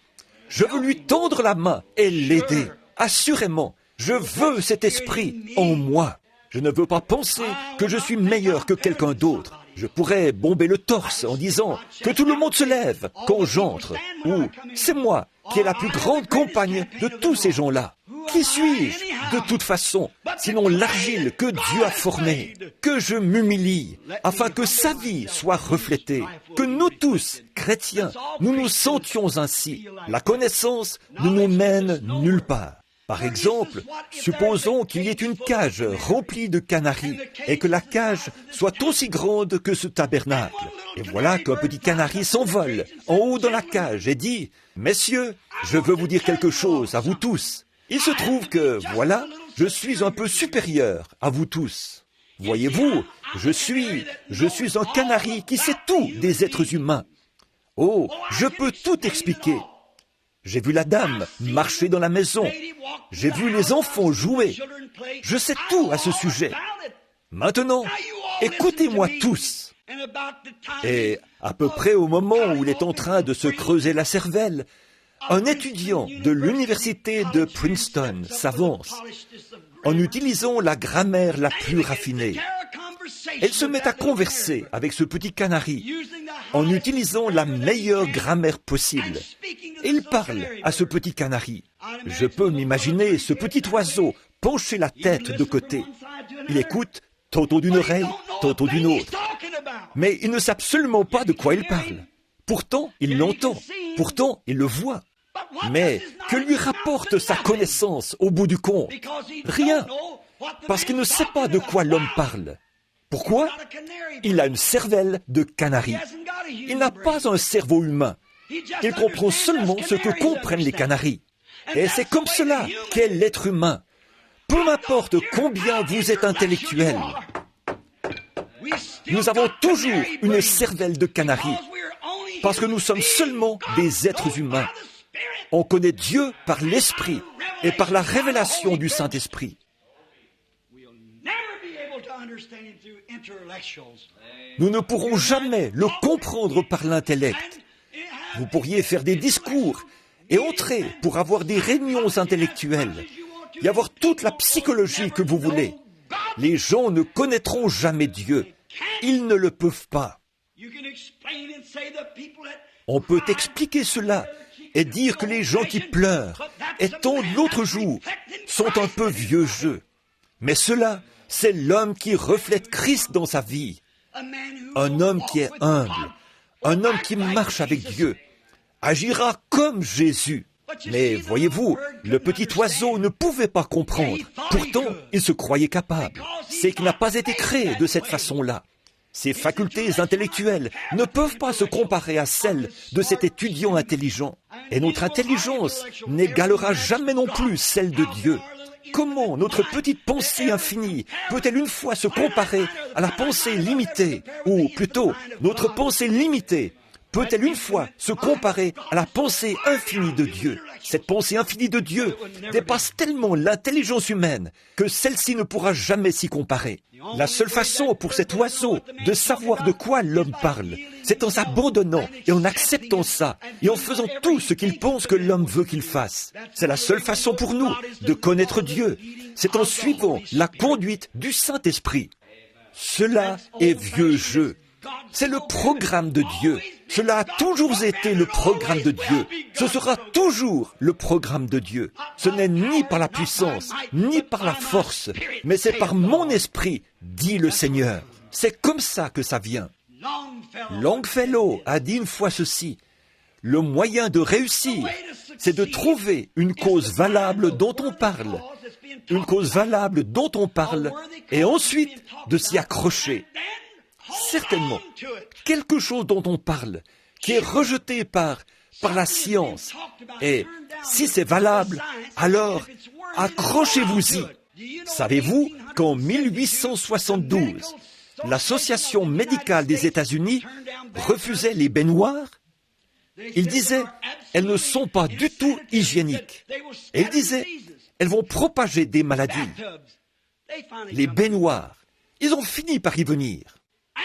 Speaker 1: Je veux lui tendre la main et l'aider. Assurément, je veux cet esprit en moi. Je ne veux pas penser que je suis meilleur que quelqu'un d'autre. Je pourrais bomber le torse en disant que tout le monde se lève quand j'entre, ou c'est moi qui ai la plus grande compagne de tous ces gens-là. Qui suis-je, de toute façon, sinon l'argile que Dieu a formée? Que je m'humilie, afin que sa vie soit reflétée, que nous tous, chrétiens, nous nous sentions ainsi. La connaissance ne nous mène nulle part. Par exemple, supposons qu'il y ait une cage remplie de canaris et que la cage soit aussi grande que ce tabernacle. Et voilà qu'un petit canari s'envole en haut dans la cage et dit « Messieurs, je veux vous dire quelque chose à vous tous. Il se trouve que, voilà, je suis un peu supérieur à vous tous. Voyez-vous, je suis un canari qui sait tout des êtres humains. Oh, je peux tout expliquer. J'ai vu la dame marcher dans la maison. J'ai vu les enfants jouer. Je sais tout à ce sujet. Maintenant, écoutez-moi tous. » Et à peu près au moment où il est en train de se creuser la cervelle, un étudiant de l'université de Princeton s'avance en utilisant la grammaire la plus raffinée. Elle se met à converser avec ce petit canari en utilisant la meilleure grammaire possible. Et il parle à ce petit canari. Je peux m'imaginer ce petit oiseau pencher la tête de côté. Il écoute tantôt d'une oreille, tantôt d'une autre. Mais il ne sait absolument pas de quoi il parle. Pourtant, il l'entend. Pourtant, il le voit. Mais que lui rapporte sa connaissance au bout du compte? Rien. Parce qu'il ne sait pas de quoi l'homme parle. Pourquoi? Il a une cervelle de canari. Il n'a pas un cerveau humain. Il comprend seulement ce que comprennent les canaris. Et c'est comme cela qu'est l'être humain. Peu importe combien vous êtes intellectuel, nous avons toujours une cervelle de canari, parce que nous sommes seulement des êtres humains. On connaît Dieu par l'Esprit et par la révélation du Saint-Esprit. Nous ne pourrons jamais le comprendre par l'intellect. Vous pourriez faire des discours et entrer pour avoir des réunions intellectuelles et avoir toute la psychologie que vous voulez. Les gens ne connaîtront jamais Dieu. Ils ne le peuvent pas. On peut expliquer cela et dire que les gens qui pleurent et tombent l'autre jour sont un peu vieux jeu. Mais cela, c'est l'homme qui reflète Christ dans sa vie. Un homme qui est humble, un homme qui marche avec Dieu, agira comme Jésus. Mais voyez-vous, le petit oiseau ne pouvait pas comprendre. Pourtant, il se croyait capable. C'est qu'il n'a pas été créé de cette façon-là. Ses facultés intellectuelles ne peuvent pas se comparer à celles de cet étudiant intelligent. Et notre intelligence n'égalera jamais non plus celle de Dieu. Comment notre petite pensée infinie peut-elle une fois se comparer à la pensée limitée, ou plutôt, notre pensée limitée peut-elle une fois se comparer à la pensée infinie de Dieu? Cette pensée infinie de Dieu dépasse tellement l'intelligence humaine que celle-ci ne pourra jamais s'y comparer. La seule façon pour cet oiseau de savoir de quoi l'homme parle, c'est en s'abandonnant et en acceptant ça et en faisant tout ce qu'il pense que l'homme veut qu'il fasse. C'est la seule façon pour nous de connaître Dieu. C'est en suivant la conduite du Saint-Esprit. Cela est vieux jeu. C'est le programme de Dieu. Cela a toujours été le programme de Dieu. Ce sera toujours le programme de Dieu. Ce n'est ni par la puissance, ni par la force, mais c'est par mon esprit, dit le Seigneur. C'est comme ça que ça vient. Longfellow a dit une fois ceci. Le moyen de réussir, c'est de trouver une cause valable dont on parle. Une cause valable dont on parle, et ensuite de s'y accrocher. Certainement, quelque chose dont on parle, qui est rejeté par la science. Et si c'est valable, alors accrochez-vous-y. Savez-vous qu'en 1872, l'Association médicale des États-Unis refusait les baignoires? Ils disaient, elles ne sont pas du tout hygiéniques. Et ils disaient, elles vont propager des maladies. Les baignoires, ils ont fini par y venir.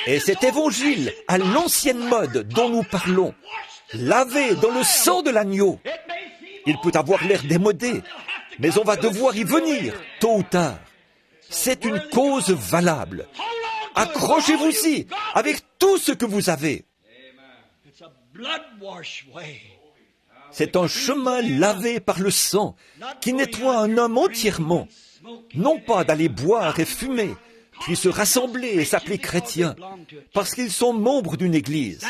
Speaker 1: Et cet évangile à l'ancienne mode dont nous parlons, lavé dans le sang de l'agneau, il peut avoir l'air démodé, mais on va devoir y venir, tôt ou tard. C'est une cause valable. Accrochez-vous-y avec tout ce que vous avez. C'est un chemin lavé par le sang qui nettoie un homme entièrement, non pas d'aller boire et fumer, puis se rassembler et s'appeler chrétiens, parce qu'ils sont membres d'une église.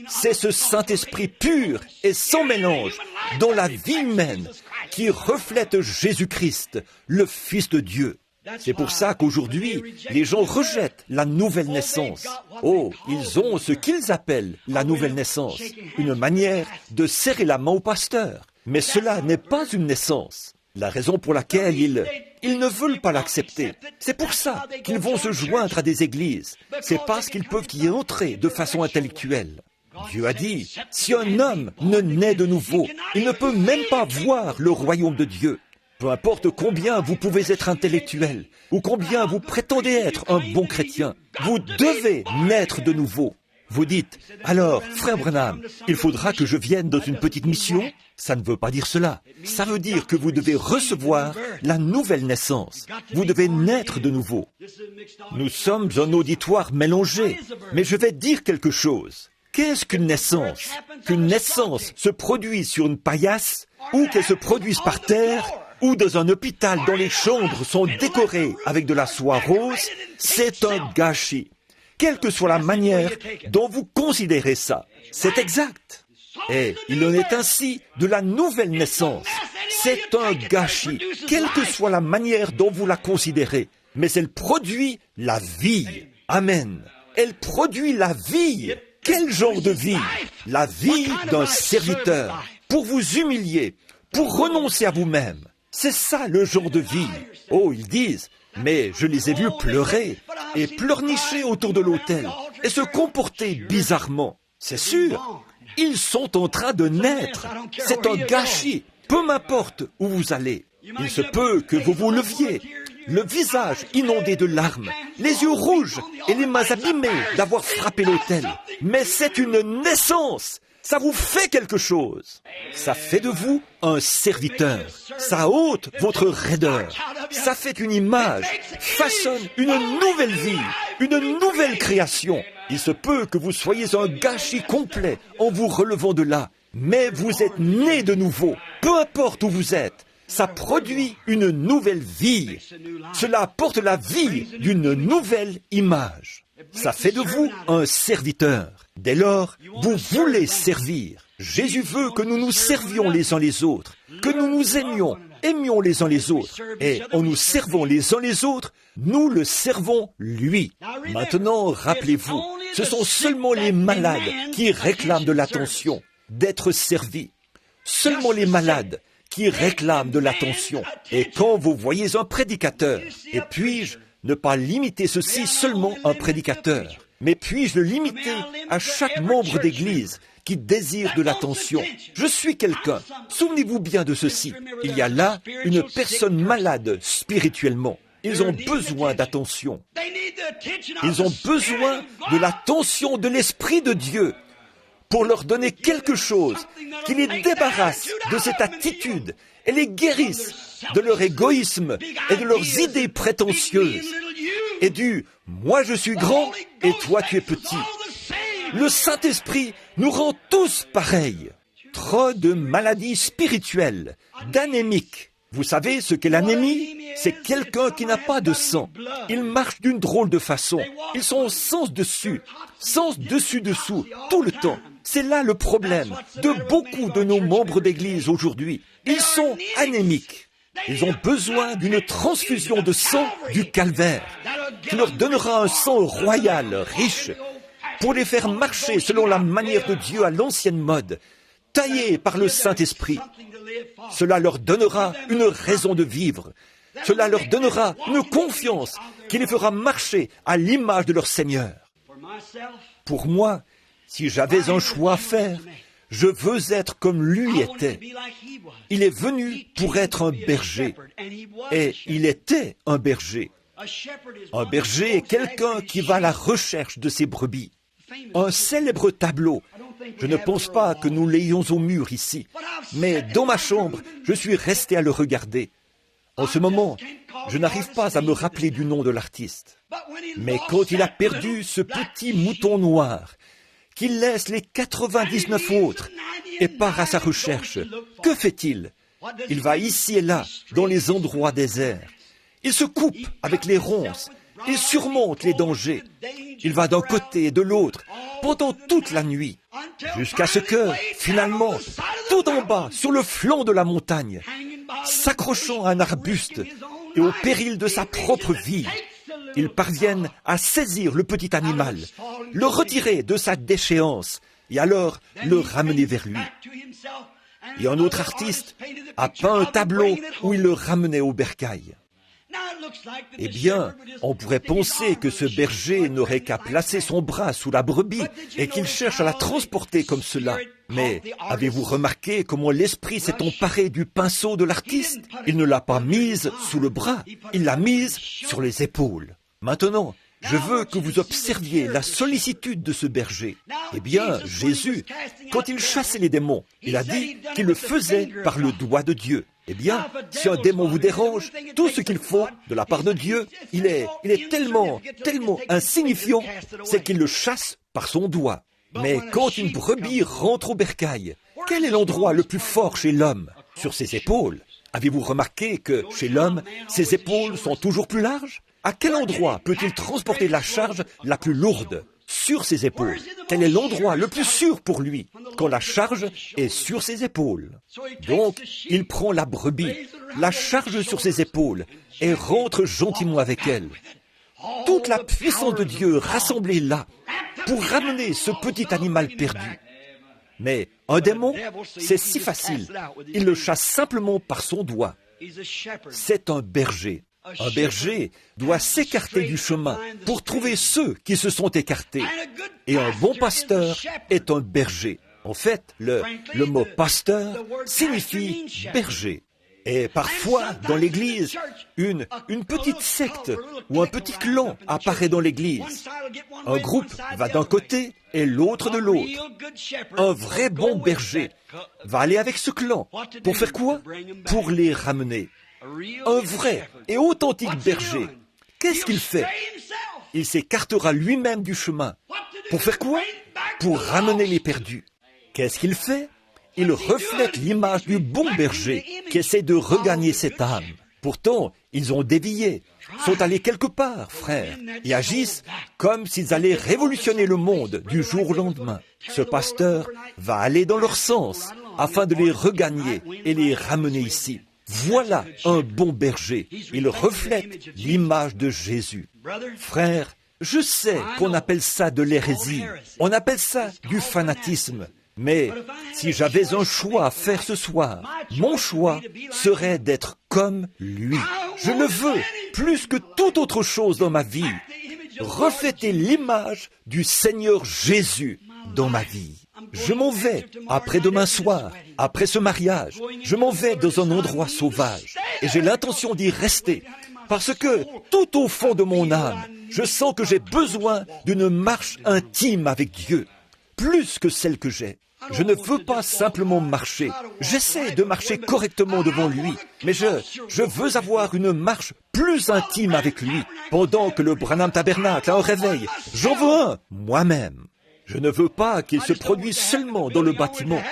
Speaker 1: C'est ce Saint-Esprit pur et sans mélange, dans la vie humaine, qui reflète Jésus-Christ, le Fils de Dieu. C'est pour ça qu'aujourd'hui, les gens rejettent la nouvelle naissance. Oh, ils ont ce qu'ils appellent la nouvelle naissance, une manière de serrer la main au pasteur. Mais cela n'est pas une naissance. La raison pour laquelle ils ne veulent pas l'accepter, c'est pour ça qu'ils vont se joindre à des églises. C'est parce qu'ils peuvent y entrer de façon intellectuelle. Dieu a dit, si un homme ne naît de nouveau, il ne peut même pas voir le royaume de Dieu. Peu importe combien vous pouvez être intellectuel, ou combien vous prétendez être un bon chrétien, vous devez naître de nouveau. Vous dites, alors, frère Branham, il faudra que je vienne dans une petite mission? Ça ne veut pas dire cela. Ça veut dire que vous devez recevoir la nouvelle naissance. Vous devez naître de nouveau. Nous sommes un auditoire mélangé, mais je vais dire quelque chose. Qu'est-ce qu'une naissance? Qu'une naissance se produise sur une paillasse, ou qu'elle se produise par terre, ou dans un hôpital dont les chambres sont décorées avec de la soie rose, c'est un gâchis. Quelle que soit la manière dont vous considérez ça, c'est exact. Et il en est ainsi de la nouvelle naissance. C'est un gâchis, quelle que soit la manière dont vous la considérez. Mais elle produit la vie. Amen. Elle produit la vie. Quel genre de vie? La vie d'un serviteur. Pour vous humilier, pour renoncer à vous-même. C'est ça le genre de vie. Oh, ils disent, mais je les ai vus pleurer et pleurnicher autour de l'autel et se comporter bizarrement. C'est sûr, ils sont en train de naître. C'est un gâchis, peu m'importe où vous allez. Il se peut que vous vous leviez, le visage inondé de larmes, les yeux rouges et les mains abîmées d'avoir frappé l'autel. Mais c'est une naissance. Ça vous fait quelque chose. Ça fait de vous un serviteur. Ça ôte votre raideur. Ça fait une image, façonne une nouvelle vie, une nouvelle création. Il se peut que vous soyez un gâchis complet en vous relevant de là. Mais vous êtes né de nouveau. Peu importe où vous êtes. Ça produit une nouvelle vie. Cela apporte la vie d'une nouvelle image. Ça fait de vous un serviteur. Dès lors, vous voulez servir. Jésus veut que nous nous servions les uns les autres, que nous nous aimions les uns les autres. Et en nous servant les uns les autres, nous le servons lui. Maintenant, rappelez-vous, ce sont seulement les malades qui réclament de l'attention, d'être servis. Seulement les malades qui réclament de l'attention. Et quand vous voyez un prédicateur, et puis-je ne pas limiter ceci seulement à un prédicateur, mais puis-je le limiter à chaque membre d'Église qui désire de l'attention. Je suis quelqu'un. Souvenez-vous bien de ceci. Il y a là une personne malade spirituellement. Ils ont besoin d'attention. Ils ont besoin de l'attention de l'Esprit de Dieu pour leur donner quelque chose qui les débarrasse de cette attitude et les guérisse de leur égoïsme et de leurs idées prétentieuses et du « moi je suis grand et toi tu es petit ». Le Saint-Esprit nous rend tous pareils. Trop de maladies spirituelles, d'anémiques. Vous savez ce qu'est l'anémie? C'est quelqu'un qui n'a pas de sang. Ils marchent d'une drôle de façon. Ils sont sens dessus, sens dessus-dessous, tout le temps. C'est là le problème de beaucoup de nos membres d'Église aujourd'hui. Ils sont anémiques. Ils ont besoin d'une transfusion de sang du calvaire, qui leur donnera un sang royal, riche, pour les faire marcher selon la manière de Dieu à l'ancienne mode, taillés par le Saint-Esprit. Cela leur donnera une raison de vivre. Cela leur donnera une confiance qui les fera marcher à l'image de leur Seigneur. Pour moi, si j'avais un choix à faire, je veux être comme lui était. Il est venu pour être un berger, et il était un berger. Un berger est quelqu'un qui va à la recherche de ses brebis. Un célèbre tableau. Je ne pense pas que nous l'ayons au mur ici, mais dans ma chambre, je suis resté à le regarder. En ce moment, je n'arrive pas à me rappeler du nom de l'artiste. Mais quand il a perdu ce petit mouton noir, qu'il laisse les 99 autres et part à sa recherche, que fait-il? Il va ici et là, dans les endroits déserts. Il se coupe avec les ronces. Il surmonte les dangers. Il va d'un côté et de l'autre pendant toute la nuit, jusqu'à ce que, finalement, tout en bas, sur le flanc de la montagne, s'accrochant à un arbuste et au péril de sa propre vie, il parvienne à saisir le petit animal, le retirer de sa déchéance et alors le ramener vers lui. Et un autre artiste a peint un tableau où il le ramenait au bercail. Eh bien, on pourrait penser que ce berger n'aurait qu'à placer son bras sous la brebis et qu'il cherche à la transporter comme cela. Mais avez-vous remarqué comment l'esprit s'est emparé du pinceau de l'artiste? Il ne l'a pas mise sous le bras, il l'a mise sur les épaules. Maintenant, je veux que vous observiez la sollicitude de ce berger. Eh bien, Jésus, quand il chassait les démons, il a dit qu'il le faisait par le doigt de Dieu. Eh bien, si un démon vous dérange, tout ce qu'il faut de la part de Dieu, il est tellement insignifiant, c'est qu'il le chasse par son doigt. Mais quand une brebis rentre au bercail, quel est l'endroit le plus fort chez l'homme? Sur ses épaules. Avez-vous remarqué que, chez l'homme, ses épaules sont toujours plus larges? À quel endroit peut-il transporter la charge la plus lourde? Sur ses épaules. Quel est l'endroit le plus sûr pour lui quand la charge est sur ses épaules? Donc, il prend la brebis, la charge sur ses épaules et rentre gentiment avec elle. Toute la puissance de Dieu rassemblée là pour ramener ce petit animal perdu. Mais un démon, c'est si facile. Il le chasse simplement par son doigt. C'est un berger. Un berger doit s'écarter du chemin pour trouver ceux qui se sont écartés. Et un bon pasteur est un berger. En fait, le mot pasteur signifie berger. Et parfois, dans l'Église, une petite secte ou un petit clan apparaît dans l'Église. Un groupe va d'un côté et l'autre de l'autre. Un vrai bon berger va aller avec ce clan. Pour faire quoi? Pour les ramener. Un vrai et authentique berger, qu'est-ce qu'il fait? Il s'écartera lui-même du chemin. Pour faire quoi? Pour ramener les perdus. Qu'est-ce qu'il fait? Il reflète l'image du bon berger qui essaie de regagner cette âme. Pourtant, ils ont dévié, sont allés quelque part, frère, et agissent comme s'ils allaient révolutionner le monde du jour au lendemain. Ce pasteur va aller dans leur sens afin de les regagner et les ramener ici. Voilà un bon berger. Il reflète l'image de Jésus. Frère, je sais qu'on appelle ça de l'hérésie. On appelle ça du fanatisme. Mais si j'avais un choix à faire ce soir, mon choix serait d'être comme lui. Je ne veux, plus que toute autre chose dans ma vie, refléter l'image du Seigneur Jésus dans ma vie. Je m'en vais après-demain soir, après ce mariage, je m'en vais dans un endroit sauvage et j'ai l'intention d'y rester parce que tout au fond de mon âme, je sens que j'ai besoin d'une marche intime avec Dieu, plus que celle que j'ai. Je ne veux pas simplement marcher. J'essaie de marcher correctement devant lui, mais je veux avoir une marche plus intime avec lui. Pendant que le Branham Tabernacle a un réveil, j'en veux un moi-même. Je ne veux pas qu'il se produise seulement dans le bâtiment.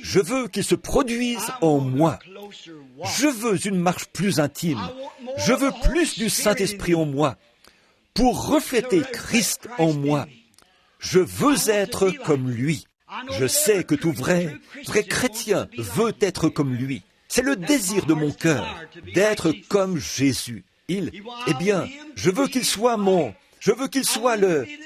Speaker 1: Je veux qu'il se produise en moi. Je veux une marche plus intime. Je veux plus du Saint-Esprit en moi pour refléter Christ en moi. Je veux être comme lui. Je sais que tout vrai chrétien veut être comme lui. C'est le désir de mon cœur, d'être comme Jésus. Je veux qu'il soit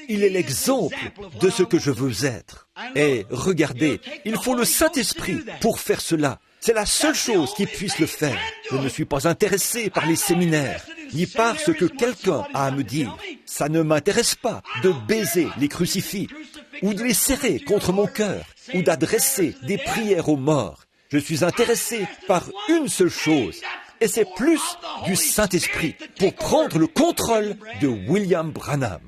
Speaker 1: il est l'exemple de ce que je veux être. Et regardez, il faut le Saint-Esprit pour faire cela. C'est la seule chose qui puisse le faire. Je ne suis pas intéressé par les séminaires, ni par ce que quelqu'un a à me dire. Ça ne m'intéresse pas de baiser les crucifix, ou de les serrer contre mon cœur, ou d'adresser des prières aux morts. Je suis intéressé par une seule chose, et c'est plus du Saint-Esprit pour prendre le contrôle de William Branham.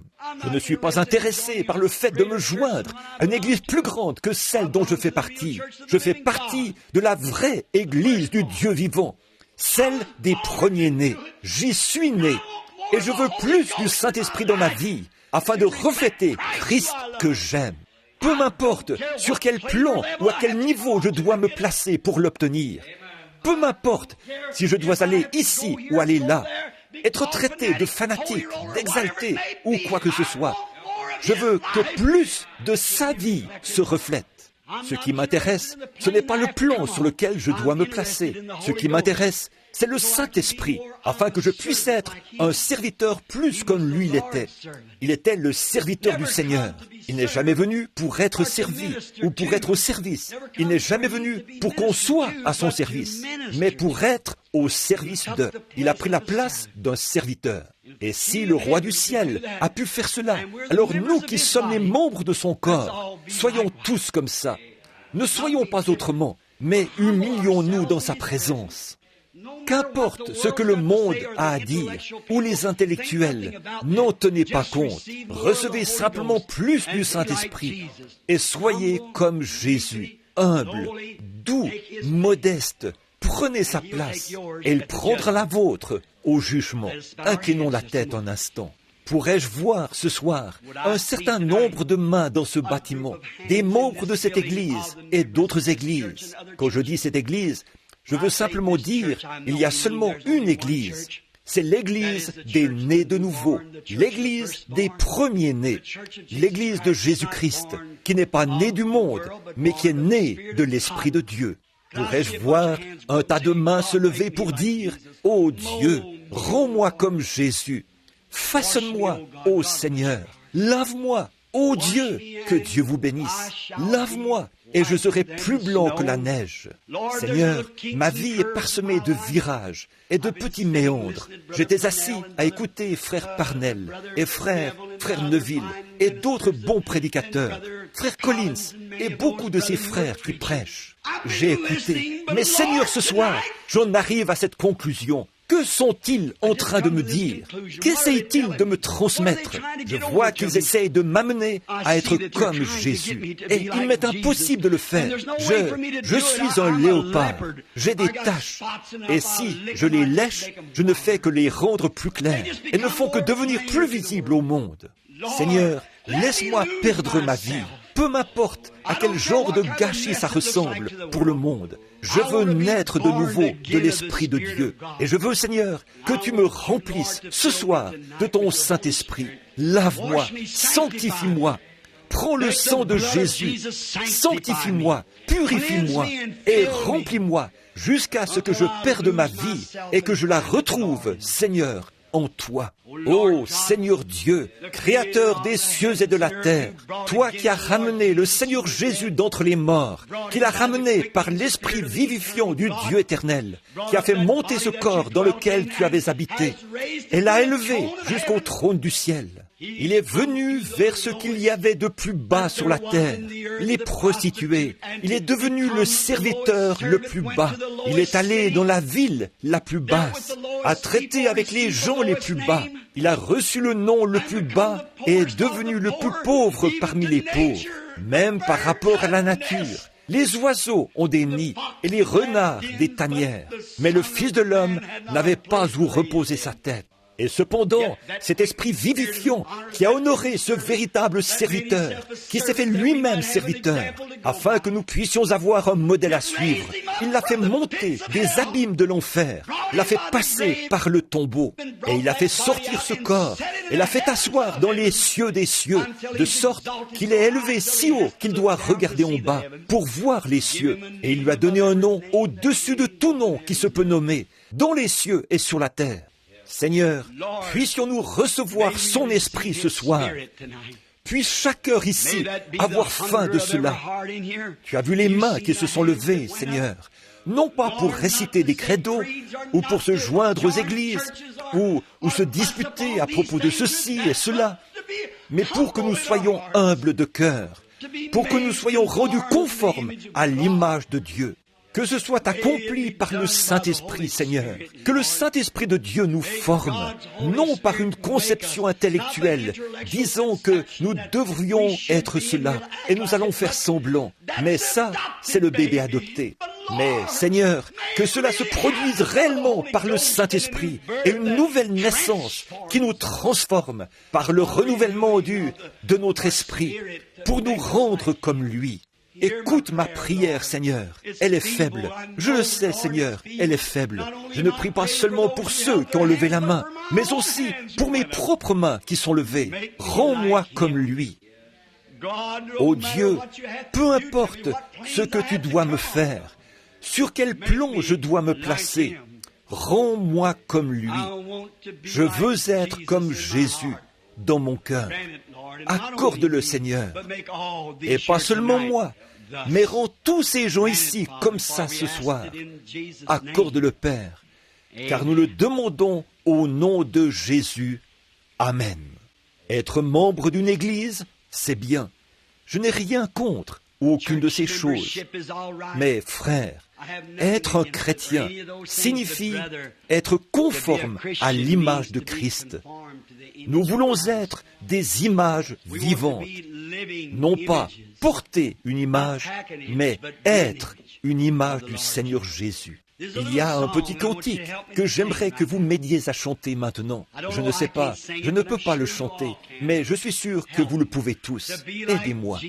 Speaker 1: Je ne suis pas intéressé par le fait de me joindre à une église plus grande que celle dont je fais partie. Je fais partie de la vraie église du Dieu vivant, celle des premiers-nés. J'y suis né, et je veux plus du Saint-Esprit dans ma vie, afin de refléter Christ que j'aime. Peu m'importe sur quel plan ou à quel niveau je dois me placer pour l'obtenir. Peu m'importe si je dois aller ici ou aller là, être traité de fanatique, d'exalté ou quoi que ce soit. Je veux que plus de sa vie se reflète. Ce qui m'intéresse, ce n'est pas le plan sur lequel je dois me placer. Ce qui m'intéresse, c'est le Saint-Esprit, afin que je puisse être un serviteur plus comme lui l'était. Il était le serviteur du Seigneur. Il n'est jamais venu pour être servi ou pour être au service. Il n'est jamais venu pour qu'on soit à son service, mais pour être au service d'eux. Il a pris la place d'un serviteur. Et si le roi du ciel a pu faire cela, alors nous qui sommes les membres de son corps, soyons tous comme ça. Ne soyons pas autrement, mais humilions-nous dans sa présence. Qu'importe ce que le monde a à dire, ou les intellectuels, n'en tenez pas compte. Recevez simplement plus du Saint-Esprit et soyez comme Jésus, humble, doux, modeste. Prenez sa place et il prendra la vôtre au jugement. Inclinons la tête un instant. Pourrais-je voir ce soir un certain nombre de mains dans ce bâtiment, des membres de cette église et d'autres églises? Quand je dis cette église, je veux simplement dire, il y a seulement une église. C'est l'église des nés de nouveau, l'église des premiers-nés, l'église de Jésus-Christ, qui n'est pas née du monde, mais qui est née de l'Esprit de Dieu. Pourrais-je voir un tas de mains se lever pour dire, « Ô Dieu, rends-moi comme Jésus, façonne-moi, ô Seigneur, lave-moi, ô Dieu, que Dieu vous bénisse, lave-moi, et je serai plus blanc que la neige. Seigneur, ma vie est parsemée de virages et de petits méandres. J'étais assis à écouter frère Parnell et frère Neville et d'autres bons prédicateurs, frère Collins et beaucoup de ces frères qui prêchent. J'ai écouté, mais Seigneur, ce soir, j'en arrive à cette conclusion. Que sont-ils en train de me dire? Qu'essayent-ils de me transmettre? Je vois qu'ils essayent de m'amener à être comme Jésus. Et il m'est impossible de le faire. Je suis un léopard. J'ai des taches. Et si je les lèche, je ne fais que les rendre plus clairs. Elles ne font que devenir plus visibles au monde. Seigneur, laisse-moi perdre ma vie peu m'importe à quel genre de gâchis ça ressemble pour le monde. Je veux naître de nouveau de l'Esprit de Dieu. Et je veux, Seigneur, que tu me remplisses ce soir de ton Saint-Esprit. Lave-moi, sanctifie-moi. Prends le sang de Jésus, sanctifie-moi, purifie-moi et remplis-moi jusqu'à ce que je perde ma vie et que je la retrouve, Seigneur, en toi. Ô Seigneur Dieu, Créateur des cieux et de la terre, toi qui as ramené le Seigneur Jésus d'entre les morts, qui l'as ramené par l'Esprit vivifiant du Dieu éternel, qui a fait monter ce corps dans lequel tu avais habité, et l'a élevé jusqu'au trône du ciel. Il est venu vers ce qu'il y avait de plus bas sur la terre, les prostituées. Il est devenu le serviteur le plus bas. Il est allé dans la ville la plus basse, a traité avec les gens les plus bas. Il a reçu le nom le plus bas et est devenu le plus pauvre parmi les pauvres, même par rapport à la nature. Les oiseaux ont des nids et les renards des tanières, mais le Fils de l'homme n'avait pas où reposer sa tête. Et cependant, cet esprit vivifiant qui a honoré ce véritable serviteur, qui s'est fait lui-même serviteur, afin que nous puissions avoir un modèle à suivre, il l'a fait monter des abîmes de l'enfer, l'a fait passer par le tombeau, et il a fait sortir ce corps, et l'a fait asseoir dans les cieux des cieux, de sorte qu'il est élevé si haut qu'il doit regarder en bas pour voir les cieux, et il lui a donné un nom au-dessus de tout nom qui se peut nommer, dans les cieux et sur la terre. Seigneur, puissions-nous recevoir son esprit ce soir. Puisse chaque cœur ici avoir faim de cela. Tu as vu les mains qui se sont levées, Seigneur, non pas pour réciter des credos, ou pour se joindre aux églises, ou se disputer à propos de ceci et cela, mais pour que nous soyons humbles de cœur, pour que nous soyons rendus conformes à l'image de Dieu. Que ce soit accompli par le Saint-Esprit, Seigneur. Que le Saint-Esprit de Dieu nous forme, non par une conception intellectuelle, disant que nous devrions être cela, et nous allons faire semblant. Mais ça, c'est le bébé adopté. Mais, Seigneur, que cela se produise réellement par le Saint-Esprit, et une nouvelle naissance qui nous transforme par le renouvellement de notre esprit, pour nous rendre comme lui. Écoute ma prière, Seigneur. Elle est faible. Je le sais, Seigneur, elle est faible. Je ne prie pas seulement pour ceux qui ont levé la main, mais aussi pour mes propres mains qui sont levées. Rends-moi comme lui. Ô Dieu, peu importe ce que tu dois me faire, sur quel plan je dois me placer, rends-moi comme lui. Je veux être comme Jésus dans mon cœur. Accorde-le, Seigneur. Et pas seulement moi, mais rends tous ces gens ici comme ça ce soir. Accorde-le, Père, car nous le demandons au nom de Jésus. Amen. Être membre d'une église, c'est bien. Je n'ai rien contre aucune de ces choses. Mais frère, être un chrétien signifie être conforme à l'image de Christ. Nous voulons être des images vivantes, non pas porter une image, mais être une image du Seigneur Jésus. Il y a un petit cantique que j'aimerais que vous m'aidiez à chanter maintenant. Je ne sais pas, je ne peux pas le chanter, mais je suis sûr que vous le pouvez tous. Aidez-moi.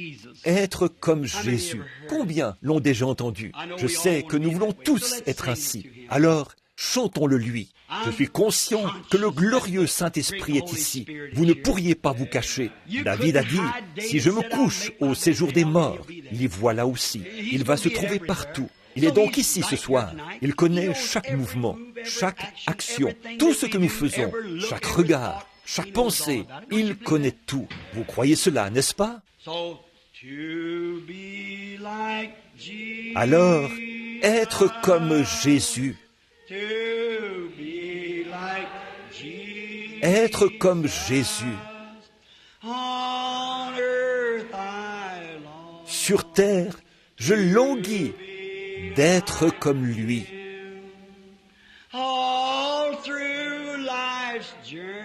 Speaker 1: Être comme Jésus. Combien l'ont déjà entendu? Je sais que nous voulons tous être ainsi. Alors, chantons-le lui. Je suis conscient que le glorieux Saint-Esprit est ici. Vous ne pourriez pas vous cacher. David a dit, si je me couche au séjour des morts, l'y voilà aussi. Il va se trouver partout. Il est donc ici ce soir. Il connaît chaque mouvement, chaque action, tout ce que nous faisons, chaque regard, chaque pensée. Il connaît tout. Vous croyez cela, n'est-ce pas? Alors, être comme Jésus. Être comme Jésus. Sur terre, je languis d'être comme lui.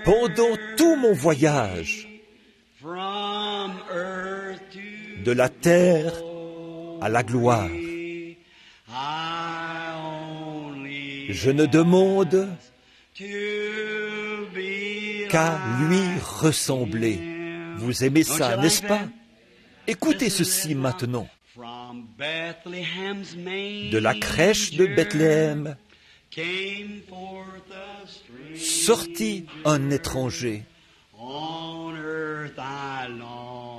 Speaker 1: Pendant tout mon voyage, de la terre à la gloire, je ne demande qu'à lui ressembler. Vous aimez ça, n'est-ce pas? Écoutez ceci maintenant. De la crèche de Bethléem sortit un étranger.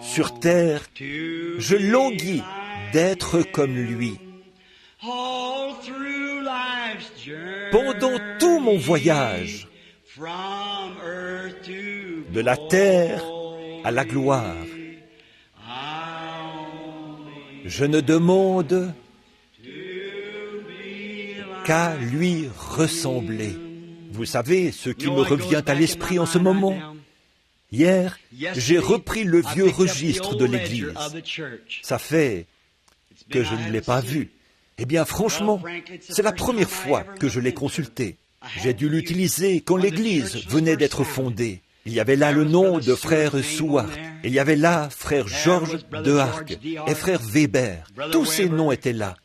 Speaker 1: Sur terre, je languis d'être comme lui. Pendant tout mon voyage, de la terre à la gloire, je ne demande qu'à lui ressembler. Vous savez ce qui me revient à l'esprit en ce moment? Hier, j'ai repris le vieux registre de l'Église. Ça fait que je ne l'ai pas vu. Eh bien, franchement, c'est la première fois que je l'ai consulté. J'ai dû l'utiliser quand l'Église venait d'être fondée. Il y avait là le nom de frère Seward. Il y avait là frère George Dehargue et frère Weber. Tous ces noms étaient là.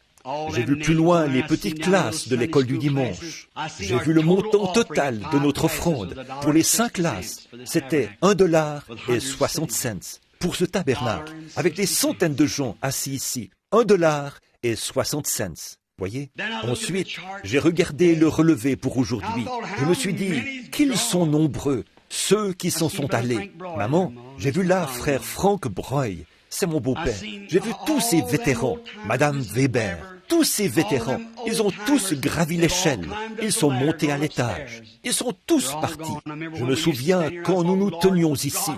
Speaker 1: J'ai vu plus loin les petites classes de l'école du dimanche. J'ai vu le montant total de notre offrande. Pour les 5 classes, c'était $1.60 pour ce tabernacle, avec des centaines de gens assis ici. $1.60. Voyez? Ensuite, j'ai regardé le relevé pour aujourd'hui. Je me suis dit qu'ils sont nombreux, ceux qui s'en sont allés. Maman, j'ai vu là frère Frank Breuil. C'est mon beau-père. J'ai vu tous ces vétérans, Madame Weber, tous ces vétérans. Ils ont tous gravi l'échelle. Ils sont montés à l'étage. Ils sont tous partis. Je me souviens quand nous nous tenions ici.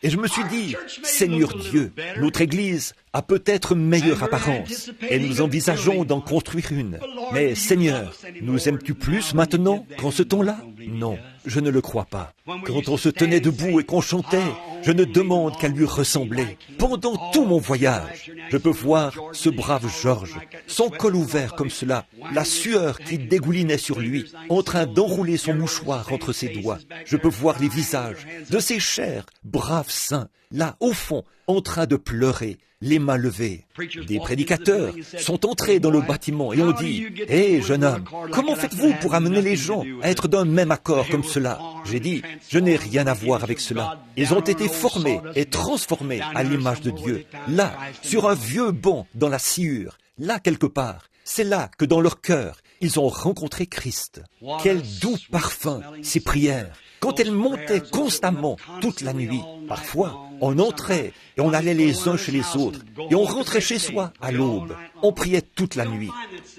Speaker 1: Et je me suis dit, Seigneur Dieu, notre Église a peut-être meilleure apparence et nous envisageons d'en construire une. Mais Seigneur, nous aimes-tu plus maintenant qu'en ce temps-là? Non, je ne le crois pas. Quand on se tenait debout et qu'on chantait, je ne demande qu'à lui ressembler. Pendant tout mon voyage, je peux voir ce brave Georges, son col ouvert comme cela, la sueur qui dégoulinait sur lui, en train d'enrouler son mouchoir entre ses doigts. Je peux voir les visages de ces chers, braves saints, là au fond, en train de pleurer, les mains levées. Des prédicateurs sont entrés dans le bâtiment et ont dit « Hé, jeune homme, comment faites-vous pour amener les gens à être d'un même accord comme cela ?» J'ai dit « Je n'ai rien à voir avec cela. Ils ont été formés et transformés à l'image de Dieu. Là, sur un vieux banc dans la sciure, là quelque part. C'est là que dans leur cœur, ils ont rencontré Christ. Quel doux parfum, ces prières, quand elles montaient constamment toute la nuit. Parfois, on entrait et on allait les uns chez les autres et on rentrait chez soi à l'aube. On priait toute la nuit.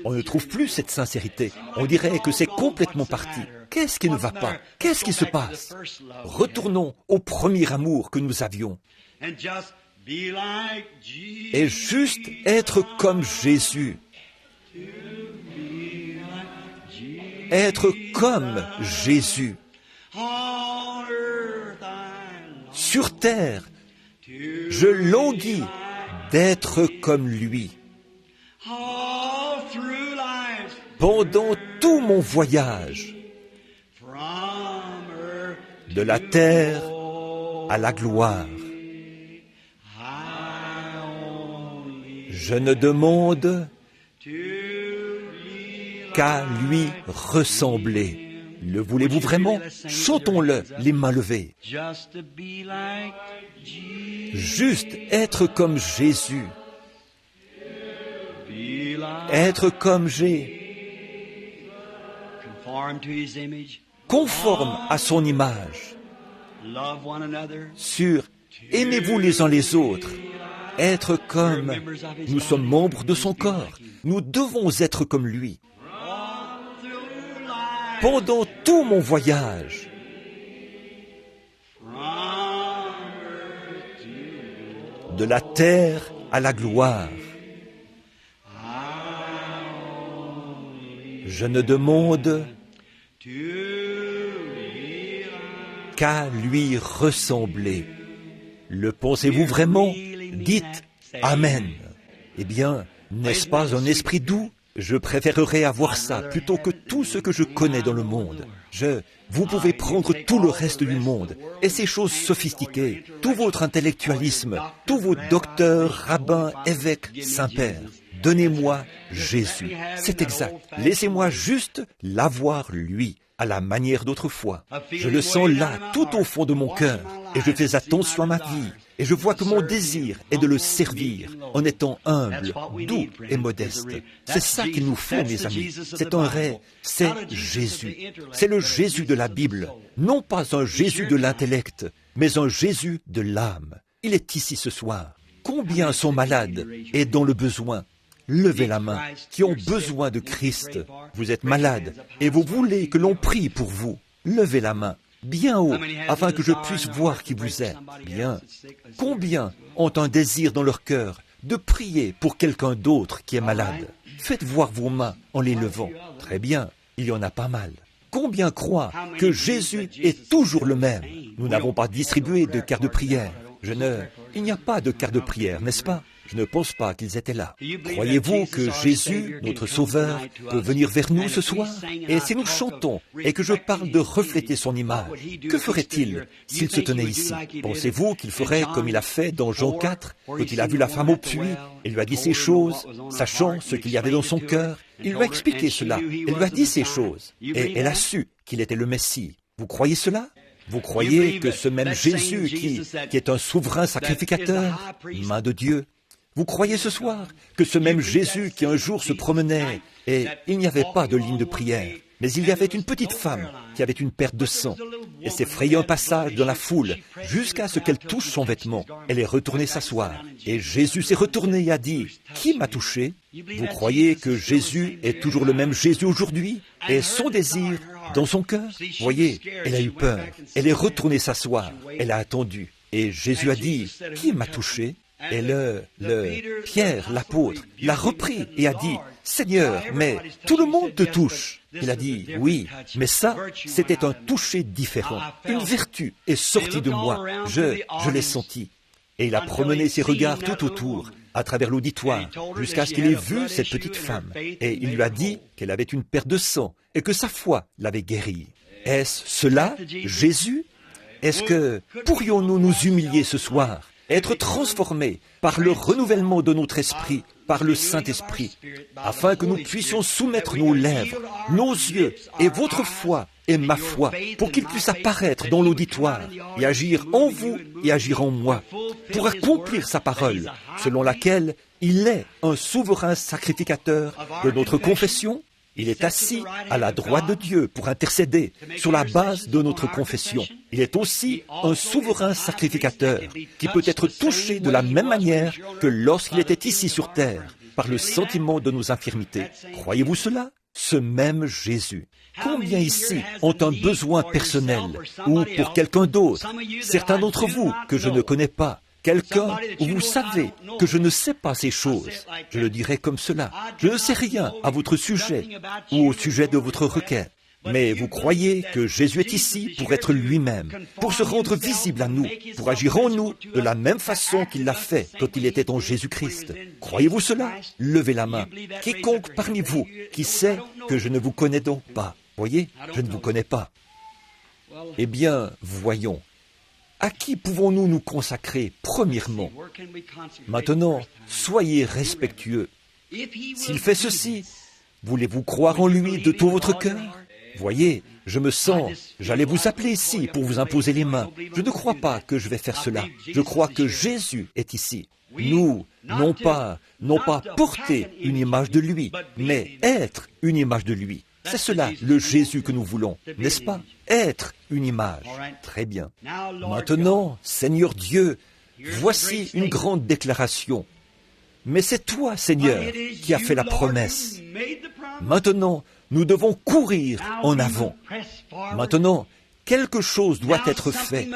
Speaker 1: On ne trouve plus cette sincérité. On dirait que c'est complètement parti. Qu'est-ce qui ne va pas? Qu'est-ce qui se passe? Retournons au premier amour que nous avions. Et juste être comme Jésus. Être comme Jésus. Sur terre, je languis d'être comme lui. Pendant tout mon voyage, de la terre à la gloire, je ne demande qu'à lui ressembler. Le voulez-vous vraiment? Chantons-le, les mains levées. Juste être comme Jésus. Être comme Jésus. Conforme à son image. Sur aimez-vous les uns les autres. Être comme nous sommes membres de son corps. Nous devons être comme lui. Pendant tout mon voyage, de la terre à la gloire, je ne demande qu'à lui ressembler. Le pensez-vous vraiment? Dites Amen. Eh bien, n'est-ce pas un esprit doux? Je préférerais avoir ça plutôt que tout ce que je connais dans le monde. Vous pouvez prendre tout le reste du monde et ces choses sophistiquées, tout votre intellectualisme, tous vos docteurs, rabbins, évêques, saints-pères. Donnez-moi Jésus. C'est exact. Laissez-moi juste l'avoir lui, à la manière d'autrefois. Je le sens là, tout au fond de mon cœur, et je fais attention à ma vie. Et je vois que mon désir est de le servir en étant humble, doux et modeste. C'est ça qu'il nous faut, mes amis. C'est un vrai, c'est Jésus. C'est le Jésus de la Bible. Non pas un Jésus de l'intellect, mais un Jésus de l'âme. Il est ici ce soir. Combien sont malades et dans le besoin? Levez la main, qui ont besoin de Christ. Vous êtes malade et vous voulez que l'on prie pour vous. Levez la main, bien haut, afin que je puisse voir qui vous êtes. Bien. Combien ont un désir dans leur cœur de prier pour quelqu'un d'autre qui est malade? Faites voir vos mains en les levant. Très bien, il y en a pas mal. Combien croient que Jésus est toujours le même? Nous n'avons pas distribué de cartes de prière. Il n'y a pas de cartes de prière, n'est-ce pas? Je ne pense pas qu'ils étaient là. Croyez-vous que Jésus, notre Sauveur, peut venir vers nous ce soir? Et si nous chantons et que je parle de refléter son image, que ferait-il s'il se tenait ici? Pensez-vous qu'il ferait comme il a fait dans Jean 4, quand il a vu la femme au puits, et lui a dit ces choses, sachant ce qu'il y avait dans son cœur? Il lui a expliqué cela, il lui a dit ces choses, et elle a su qu'il était le Messie. Vous croyez cela? Vous croyez que ce même Jésus qui est un souverain sacrificateur, main de Dieu, vous croyez ce soir que ce même Jésus qui un jour se promenait et il n'y avait pas de ligne de prière, mais il y avait une petite femme qui avait une perte de sang et s'est frayé un passage dans la foule jusqu'à ce qu'elle touche son vêtement. Elle est retournée s'asseoir et Jésus s'est retourné et a dit « Qui m'a touché ?» Vous croyez que Jésus est toujours le même Jésus aujourd'hui et son désir dans son cœur? Voyez, elle a eu peur, elle est retournée s'asseoir, elle a attendu et Jésus a dit « Qui m'a touché ?» Et Pierre, l'apôtre, l'a repris et a dit, « Seigneur, mais tout le monde te touche. » Il a dit, « Oui, mais ça, c'était un toucher différent. Une vertu est sortie de moi. Je l'ai senti. » Et il a promené ses regards tout autour, à travers l'auditoire, jusqu'à ce qu'il ait vu cette petite femme. Et il lui a dit qu'elle avait une perte de sang et que sa foi l'avait guérie. Est-ce cela, Jésus? Est-ce que pourrions-nous nous humilier ce soir? Être transformés par le renouvellement de notre esprit, par le Saint-Esprit, afin que nous puissions soumettre nos lèvres, nos yeux et votre foi et ma foi, pour qu'il puisse apparaître dans l'auditoire et agir en vous et agir en moi, pour accomplir sa parole, selon laquelle il est un souverain sacrificateur de notre confession. Il est assis à la droite de Dieu pour intercéder sur la base de notre confession. Il est aussi un souverain sacrificateur qui peut être touché de la même manière que lorsqu'il était ici sur terre, par le sentiment de nos infirmités. Croyez-vous cela? Ce même Jésus. Combien ici ont un besoin personnel ou pour quelqu'un d'autre? Certains d'entre vous que je ne connais pas. Quelqu'un où vous savez que je ne sais pas ces choses. Je le dirai comme cela. Je ne sais rien à votre sujet ou au sujet de votre requête. Mais vous croyez que Jésus est ici pour être lui-même, pour se rendre visible à nous, pour agir en nous de la même façon qu'il l'a fait quand il était en Jésus-Christ. Croyez-vous cela? Levez la main. Quiconque parmi vous qui sait que je ne vous connais donc pas. Voyez, je ne vous connais pas. Eh bien, voyons. À qui pouvons-nous nous consacrer premièrement? Maintenant, soyez respectueux. S'il fait ceci, voulez-vous croire en lui de tout votre cœur? Voyez, je me sens, j'allais vous appeler ici pour vous imposer les mains. Je ne crois pas que je vais faire cela. Je crois que Jésus est ici. Nous, non pas porter une image de lui, mais être une image de lui. C'est cela, le Jésus que nous voulons, n'est-ce pas? Être une image. Très bien. Maintenant, Seigneur Dieu, voici une grande déclaration. Mais c'est toi, Seigneur, qui as fait la promesse. Maintenant, nous devons courir en avant. Maintenant, quelque chose doit être fait.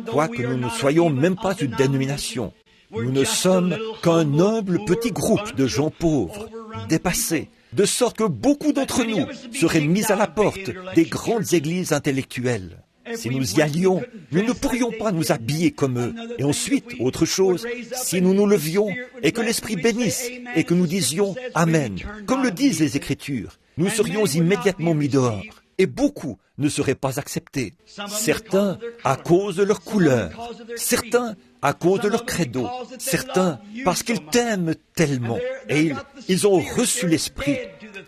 Speaker 1: Quoique nous ne soyons même pas une dénomination, nous ne sommes qu'un humble petit groupe de gens pauvres, dépassés, de sorte que beaucoup d'entre nous seraient mis à la porte des grandes églises intellectuelles. Si nous y allions, nous ne pourrions pas nous habiller comme eux. Et ensuite, autre chose, si nous nous levions et que l'Esprit bénisse et que nous disions « Amen », comme le disent les Écritures, nous serions immédiatement mis dehors. Et beaucoup ne seraient pas acceptés. Certains à cause de leur couleur, certains à cause de leur credo, certains parce qu'ils t'aiment tellement. Et ils ont reçu l'Esprit.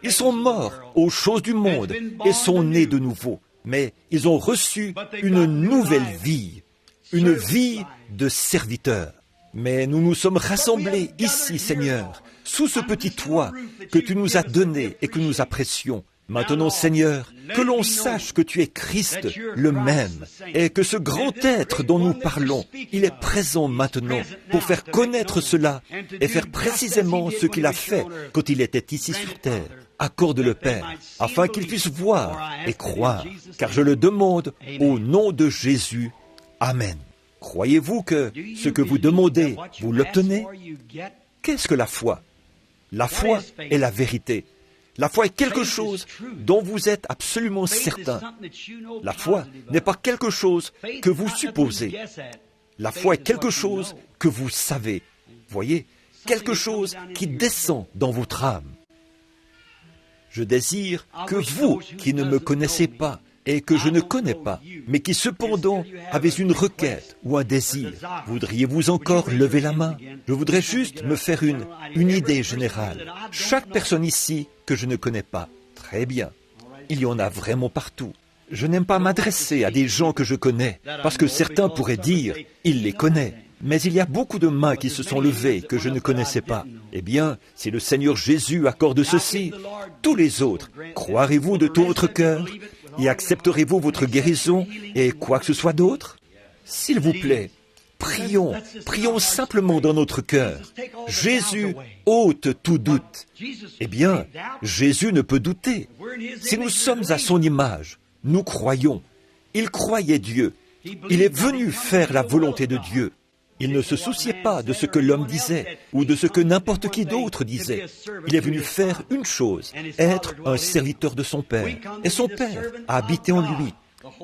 Speaker 1: Ils sont morts aux choses du monde et sont nés de nouveau. Mais ils ont reçu une nouvelle vie, une vie de serviteur. Mais nous nous sommes rassemblés ici, Seigneur, sous ce petit toit que tu nous as donné et que nous apprécions. Maintenant, Seigneur, que l'on sache que tu es Christ le même et que ce grand être dont nous parlons, il est présent maintenant pour faire connaître cela et faire précisément ce qu'il a fait quand il était ici sur terre. Accorde le Père, afin qu'il puisse voir et croire, car je le demande au nom de Jésus. Amen. Croyez-vous que ce que vous demandez, vous l'obtenez? Qu'est-ce que la foi? La foi est la vérité. La foi est quelque chose dont vous êtes absolument certain. La foi n'est pas quelque chose que vous supposez. La foi est quelque chose que vous savez. Voyez, quelque chose qui descend dans votre âme. Je désire que vous, qui ne me connaissez pas et que je ne connais pas, mais qui cependant avez une requête ou un désir, voudriez-vous encore lever la main? Je voudrais juste me faire une idée générale. Chaque personne ici que je ne connais pas, très bien. Il y en a vraiment partout. Je n'aime pas m'adresser à des gens que je connais, parce que certains pourraient dire, il les connaît. Mais il y a beaucoup de mains qui se sont levées que je ne connaissais pas. Eh bien, si le Seigneur Jésus accorde ceci, tous les autres, croirez-vous de tout votre cœur et accepterez-vous votre guérison et quoi que ce soit d'autre? S'il vous plaît, prions simplement dans notre cœur. Jésus ôte tout doute. Eh bien, Jésus ne peut douter. Si nous sommes à son image, nous croyons. Il croyait Dieu. Il est venu faire la volonté de Dieu. Il ne se souciait pas de ce que l'homme disait ou de ce que n'importe qui d'autre disait. Il est venu faire une chose, être un serviteur de son Père. Et son Père a habité en lui.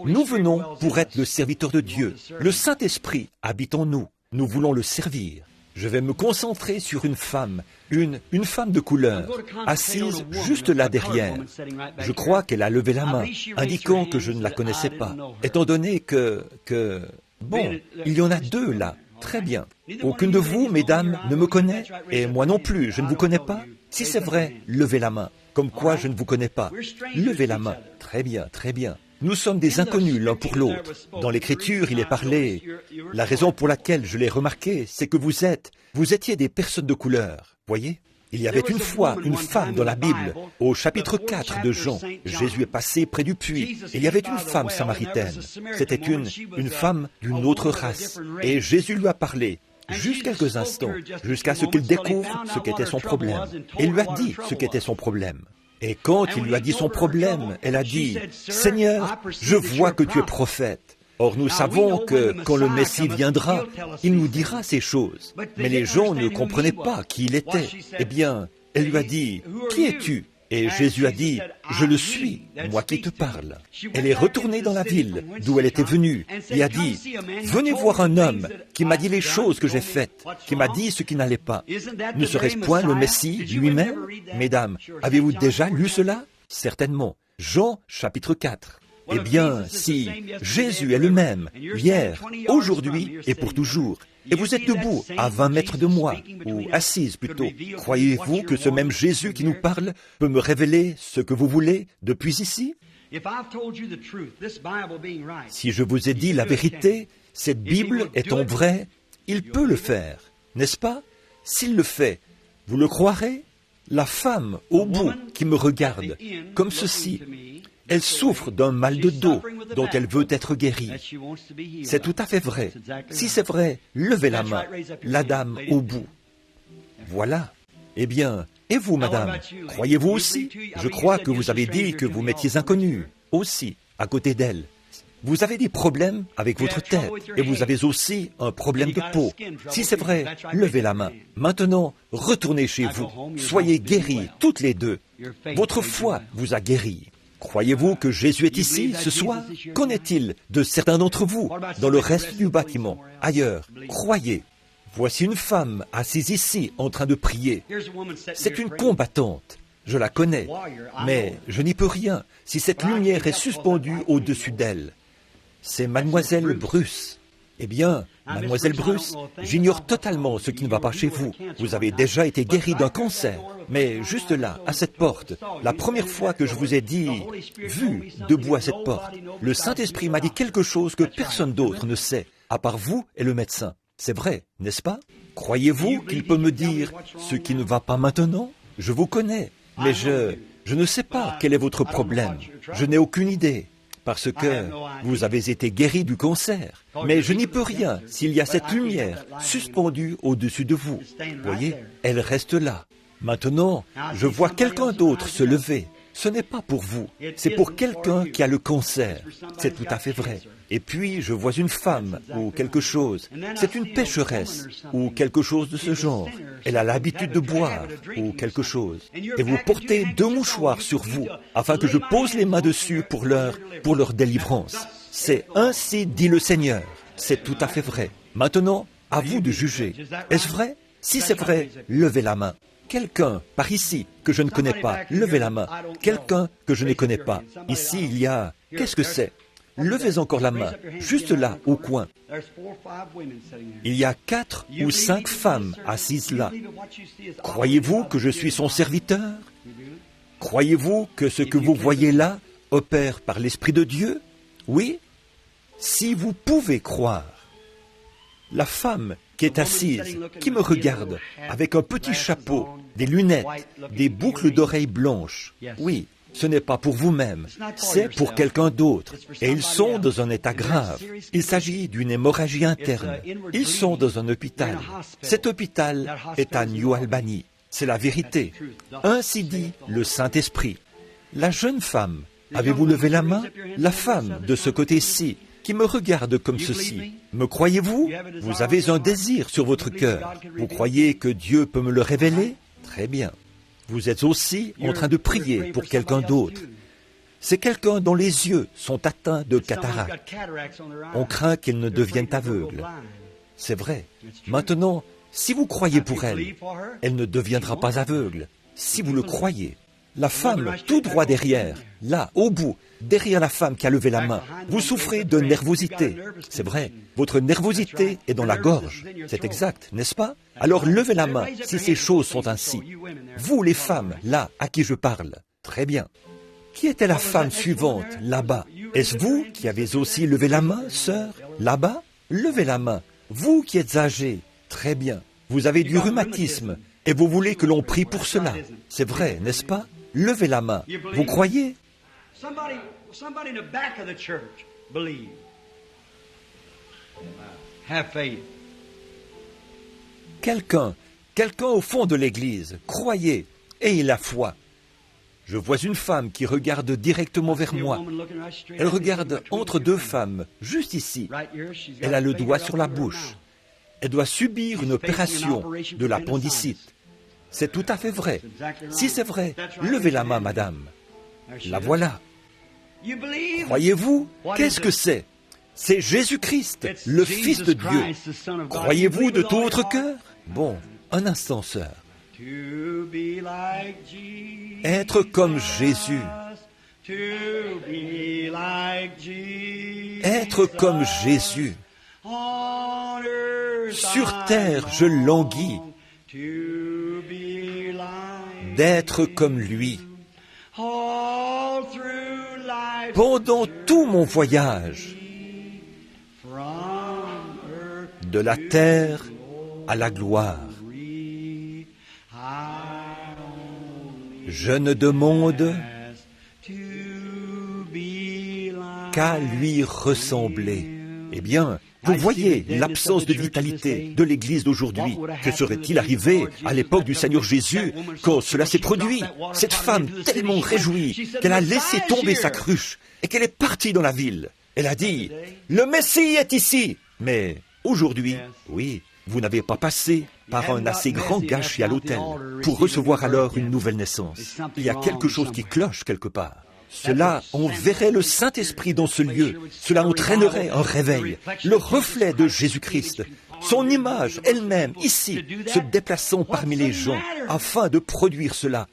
Speaker 1: Nous venons pour être le serviteur de Dieu. Le Saint-Esprit habite en nous. Nous voulons le servir. Je vais me concentrer sur une femme de couleur, assise juste là derrière. Je crois qu'elle a levé la main, indiquant que je ne la connaissais pas, étant donné bon, il y en a deux là. Très bien. Aucune de vous, mesdames, ne me connaît, et moi non plus, je ne vous connais pas. Si c'est vrai, levez la main. Comme quoi je ne vous connais pas. Levez la main. Très bien, très bien. Nous sommes des inconnus l'un pour l'autre. Dans l'Écriture, il est parlé. La raison pour laquelle je l'ai remarqué, c'est que vous étiez des personnes de couleur. Voyez? Il y avait une fois une femme dans la Bible, au chapitre 4 de Jean. Jésus est passé près du puits. Et il y avait une femme samaritaine. C'était une femme d'une autre race. Et Jésus lui a parlé, juste quelques instants, jusqu'à ce qu'il découvre ce qu'était son problème. Et il lui a dit ce qu'était son problème. Et quand il lui a dit son problème, elle a dit, « Seigneur, je vois que tu es prophète. » Or, nous savons que quand le Messie viendra, il nous dira ces choses. Mais les gens ne comprenaient pas qui il était. Eh bien, elle lui a dit, « Qui es-tu » Et Jésus a dit, « Je le suis, moi qui te parle. » Elle est retournée dans la ville d'où elle était venue et a dit, « Venez voir un homme qui m'a dit les choses que j'ai faites, qui m'a dit ce qui n'allait pas. Ne serait-ce point le Messie lui-même » Mesdames, avez-vous déjà lu cela? Certainement. Jean, chapitre 4. Eh bien, si Jésus est le même, hier, aujourd'hui et pour toujours, et vous êtes debout à 20 mètres de moi, ou assise plutôt, croyez-vous que ce même Jésus qui nous parle peut me révéler ce que vous voulez depuis ici? Si je vous ai dit la vérité, cette Bible étant vraie, il peut le faire, n'est-ce pas? S'il le fait, vous le croirez? La femme au bout qui me regarde, comme ceci, elle souffre d'un mal de dos dont elle veut être guérie. C'est tout à fait vrai. Si c'est vrai, levez la main, la dame au bout. Voilà. Eh bien, et vous, madame, croyez-vous aussi? Je crois que vous avez dit que vous m'étiez inconnu, aussi, à côté d'elle. Vous avez des problèmes avec votre tête et vous avez aussi un problème de peau. Si c'est vrai, levez la main. Maintenant, retournez chez vous. Soyez guéris, toutes les deux. Votre foi vous a guéris. Croyez-vous que Jésus est ici, ce soir? Qu'en est-il de certains d'entre vous, dans le reste du bâtiment, ailleurs? Croyez. Voici une femme assise ici, en train de prier. C'est une combattante. Je la connais. Mais je n'y peux rien si cette lumière est suspendue au-dessus d'elle. C'est mademoiselle Bruce. Eh bien, mademoiselle Bruce, j'ignore totalement ce qui ne va pas chez vous. Vous avez déjà été guérie d'un cancer. Mais juste là, à cette porte, la première fois que je vous ai vu debout à cette porte, le Saint-Esprit m'a dit quelque chose que personne d'autre ne sait, à part vous et le médecin. C'est vrai, n'est-ce pas? Croyez-vous qu'il peut me dire ce qui ne va pas maintenant? Je vous connais, mais je ne sais pas quel est votre problème. Je n'ai aucune idée. Parce que vous avez été guéri du cancer. Mais je n'y peux rien s'il y a cette lumière suspendue au-dessus de vous. Voyez, elle reste là. Maintenant, je vois quelqu'un d'autre se lever. Ce n'est pas pour vous, c'est pour quelqu'un qui a le cancer. C'est tout à fait vrai. Et puis, je vois une femme ou quelque chose. C'est une pécheresse ou quelque chose de ce genre. Elle a l'habitude de boire ou quelque chose. Et vous portez 2 mouchoirs sur vous afin que je pose les mains dessus pour leur délivrance. C'est ainsi dit le Seigneur. C'est tout à fait vrai. Maintenant, à vous de juger. Est-ce vrai? Si c'est vrai, levez la main. Quelqu'un par ici que je ne connais pas, levez la main. Quelqu'un que je ne connais pas. Ici, il y a... Qu'est-ce que c'est? Levez encore la main, juste là, au coin. Il y a 4 ou 5 femmes assises là. Croyez-vous que je suis son serviteur? Croyez-vous que ce que vous voyez là opère par l'Esprit de Dieu? Oui? Si vous pouvez croire. La femme qui est assise, qui me regarde, avec un petit chapeau, des lunettes, des boucles d'oreilles blanches. Oui, ce n'est pas pour vous-même, c'est pour quelqu'un d'autre. Et ils sont dans un état grave. Il s'agit d'une hémorragie interne. Ils sont dans un hôpital. Cet hôpital est à New Albany. C'est la vérité. Ainsi dit le Saint-Esprit. La jeune femme, avez-vous levé la main? La femme de ce côté-ci, qui me regarde comme ceci. Me croyez-vous? Vous avez un désir sur votre cœur. Vous croyez que Dieu peut me le révéler? Très bien. Vous êtes aussi en train de prier pour quelqu'un d'autre. C'est quelqu'un dont les yeux sont atteints de cataracte. On craint qu'ils ne deviennent aveugles. C'est vrai. Maintenant, si vous croyez pour elle, elle ne deviendra pas aveugle. Si vous le croyez. La femme, tout droit derrière, là, au bout, derrière la femme qui a levé la main, vous souffrez de nervosité. C'est vrai, votre nervosité est dans la gorge. C'est exact, n'est-ce pas? Alors levez la main si ces choses sont ainsi. Vous, les femmes, là, à qui je parle. Très bien. Qui était la femme suivante, là-bas? Est-ce vous qui avez aussi levé la main, sœur? Là-bas? Levez la main. Vous qui êtes âgée. Très bien. Vous avez du rhumatisme et vous voulez que l'on prie pour cela. C'est vrai, n'est-ce pas? Levez la main. Vous croyez?
Speaker 2: Somebody in the back of the church believe. Have faith.
Speaker 1: Quelqu'un au fond de l'église, croyez, ayez la foi. Je vois une femme qui regarde directement vers moi. Elle regarde entre 2 femmes, juste ici. Elle a le doigt sur la bouche. Elle doit subir une opération de l'appendicite. C'est tout à fait vrai. Si c'est vrai, levez la main, madame. La voilà. Croyez-vous? Qu'est-ce que c'est? C'est Jésus-Christ, le Fils de Dieu. Croyez-vous de tout votre cœur? Bon, un instant, sœur. Être comme Jésus. Être comme Jésus. Sur terre, je languis d'être comme lui. Pendant tout mon voyage, de la terre à la gloire, je ne demande qu'à lui ressembler. Eh bien, vous voyez l'absence de vitalité de l'Église d'aujourd'hui. Que serait-il arrivé à l'époque du Seigneur Jésus quand cela s'est produit? Cette femme tellement réjouie qu'elle a laissé tomber sa cruche et qu'elle est partie dans la ville. Elle a dit, « Le Messie est ici !» Mais aujourd'hui, oui, vous n'avez pas passé par un assez grand gâchis à l'autel pour recevoir alors une nouvelle naissance. Il y a quelque chose qui cloche quelque part. Cela, on verrait le Saint-Esprit dans ce lieu. Cela entraînerait un réveil, le reflet de Jésus-Christ, son image elle-même, ici, se déplaçant parmi les gens, afin de produire cela.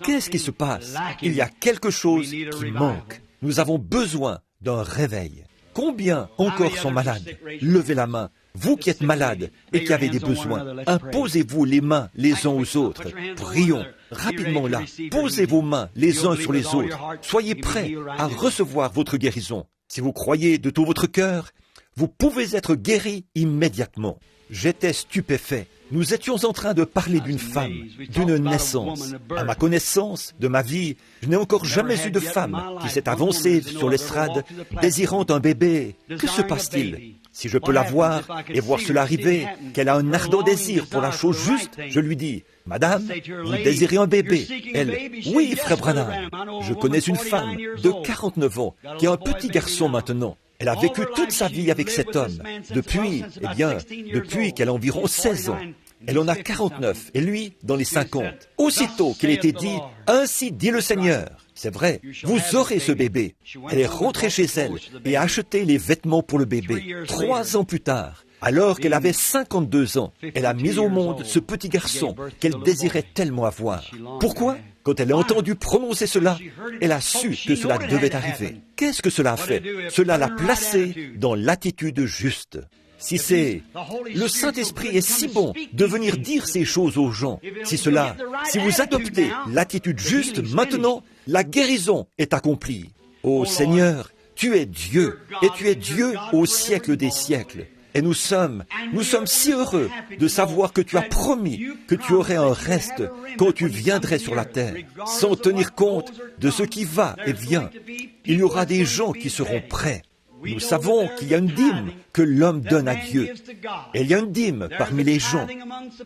Speaker 1: Qu'est-ce qui se passe? Il y a quelque chose qui manque. Nous avons besoin d'un réveil. Combien encore sont malades? Levez la main. Vous qui êtes malades et qui avez des besoins, imposez-vous les mains les uns aux autres. Prions rapidement là. Posez vos mains les uns sur les autres. Soyez prêts à recevoir votre guérison. Si vous croyez de tout votre cœur, vous pouvez être guéri immédiatement. J'étais stupéfait. Nous étions en train de parler d'une femme, d'une naissance. À ma connaissance, de ma vie, je n'ai encore jamais eu de femme qui s'est avancée sur l'estrade désirant un bébé. Que se passe-t-il? Si je peux la voir et voir cela arriver, qu'elle a un ardent désir pour la chose juste, je lui dis, « Madame, vous désirez un bébé ?» Elle, « Oui, frère Branham. Je connais une femme de 49 ans qui a un petit garçon maintenant. Elle a vécu toute sa vie avec cet homme, depuis qu'elle a environ 16 ans. Elle en a 49, et lui, dans les 50. Aussitôt qu'il était dit, « Ainsi dit le Seigneur », c'est vrai, vous aurez ce bébé. Elle est rentrée chez elle et a acheté les vêtements pour le bébé. 3 ans plus tard, alors qu'elle avait 52 ans, elle a mis au monde ce petit garçon qu'elle désirait tellement avoir. Pourquoi? Quand elle a entendu prononcer cela, elle a su que cela devait arriver. Qu'est-ce que cela a fait? Cela l'a placée dans l'attitude juste. Si le Saint-Esprit est si bon de venir dire ces choses aux gens, si vous adoptez l'attitude juste, maintenant, la guérison est accomplie. Ô Seigneur, tu es Dieu, et tu es Dieu au siècle des siècles. Et nous sommes si heureux de savoir que tu as promis que tu aurais un reste quand tu viendrais sur la terre, sans tenir compte de ce qui va et vient. Il y aura des gens qui seront prêts. Nous savons qu'il y a une dîme que l'homme donne à Dieu. Et il y a une dîme parmi les gens.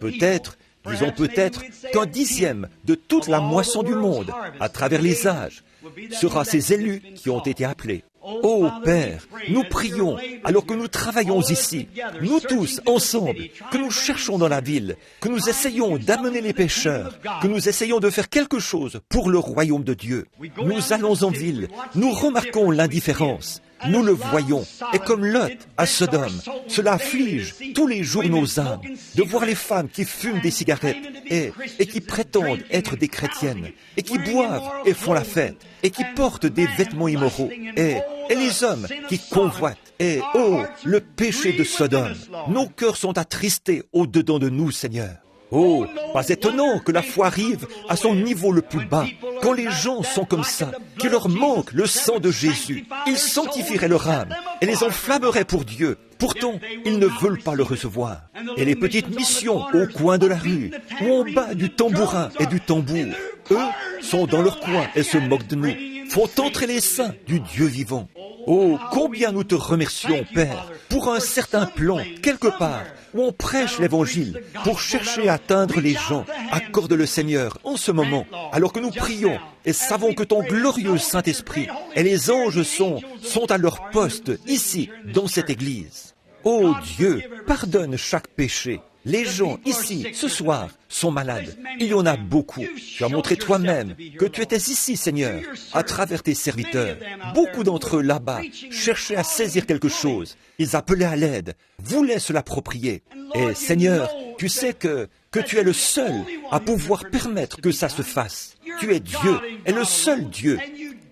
Speaker 1: Disons peut-être qu'un 10e de toute la moisson du monde, à travers les âges, sera ces élus qui ont été appelés. Ô Père, nous prions alors que nous travaillons ici, nous tous ensemble, que nous cherchons dans la ville, que nous essayons d'amener les pécheurs, que nous essayons de faire quelque chose pour le royaume de Dieu. Nous allons en ville, nous remarquons l'indifférence. Nous le voyons, et comme Lot à Sodome, cela afflige tous les jours nos âmes de voir les femmes qui fument des cigarettes et qui prétendent être des chrétiennes, et qui boivent et font la fête, et qui portent des vêtements immoraux, et les hommes qui convoitent, et le péché de Sodome. Nos cœurs sont attristés au-dedans de nous, Seigneur. Oh, pas étonnant que la foi arrive à son niveau le plus bas. Quand les gens sont comme ça, qu'il leur manque le sang de Jésus, ils sanctifieraient leur âme et les enflammeraient pour Dieu. Pourtant, ils ne veulent pas le recevoir. Et les petites missions au coin de la rue, ou en bas du tambourin et du tambour, eux sont dans leur coin et se moquent de nous, font entrer les saints du Dieu vivant. Oh, combien nous te remercions, Père, pour un certain plan, quelque part, où on prêche l'Évangile pour chercher à atteindre les gens. Accorde le Seigneur en ce moment, alors que nous prions et savons que ton glorieux Saint-Esprit et les anges sont à leur poste ici, dans cette Église. Oh Dieu, pardonne chaque péché. Les gens ici, ce soir, sont malades. Il y en a beaucoup. Tu as montré toi-même que tu étais ici, Seigneur, à travers tes serviteurs. Beaucoup d'entre eux là-bas cherchaient à saisir quelque chose. Ils appelaient à l'aide, voulaient se l'approprier. Et Seigneur, tu sais que tu es le seul à pouvoir permettre que ça se fasse. Tu es Dieu, et le seul Dieu.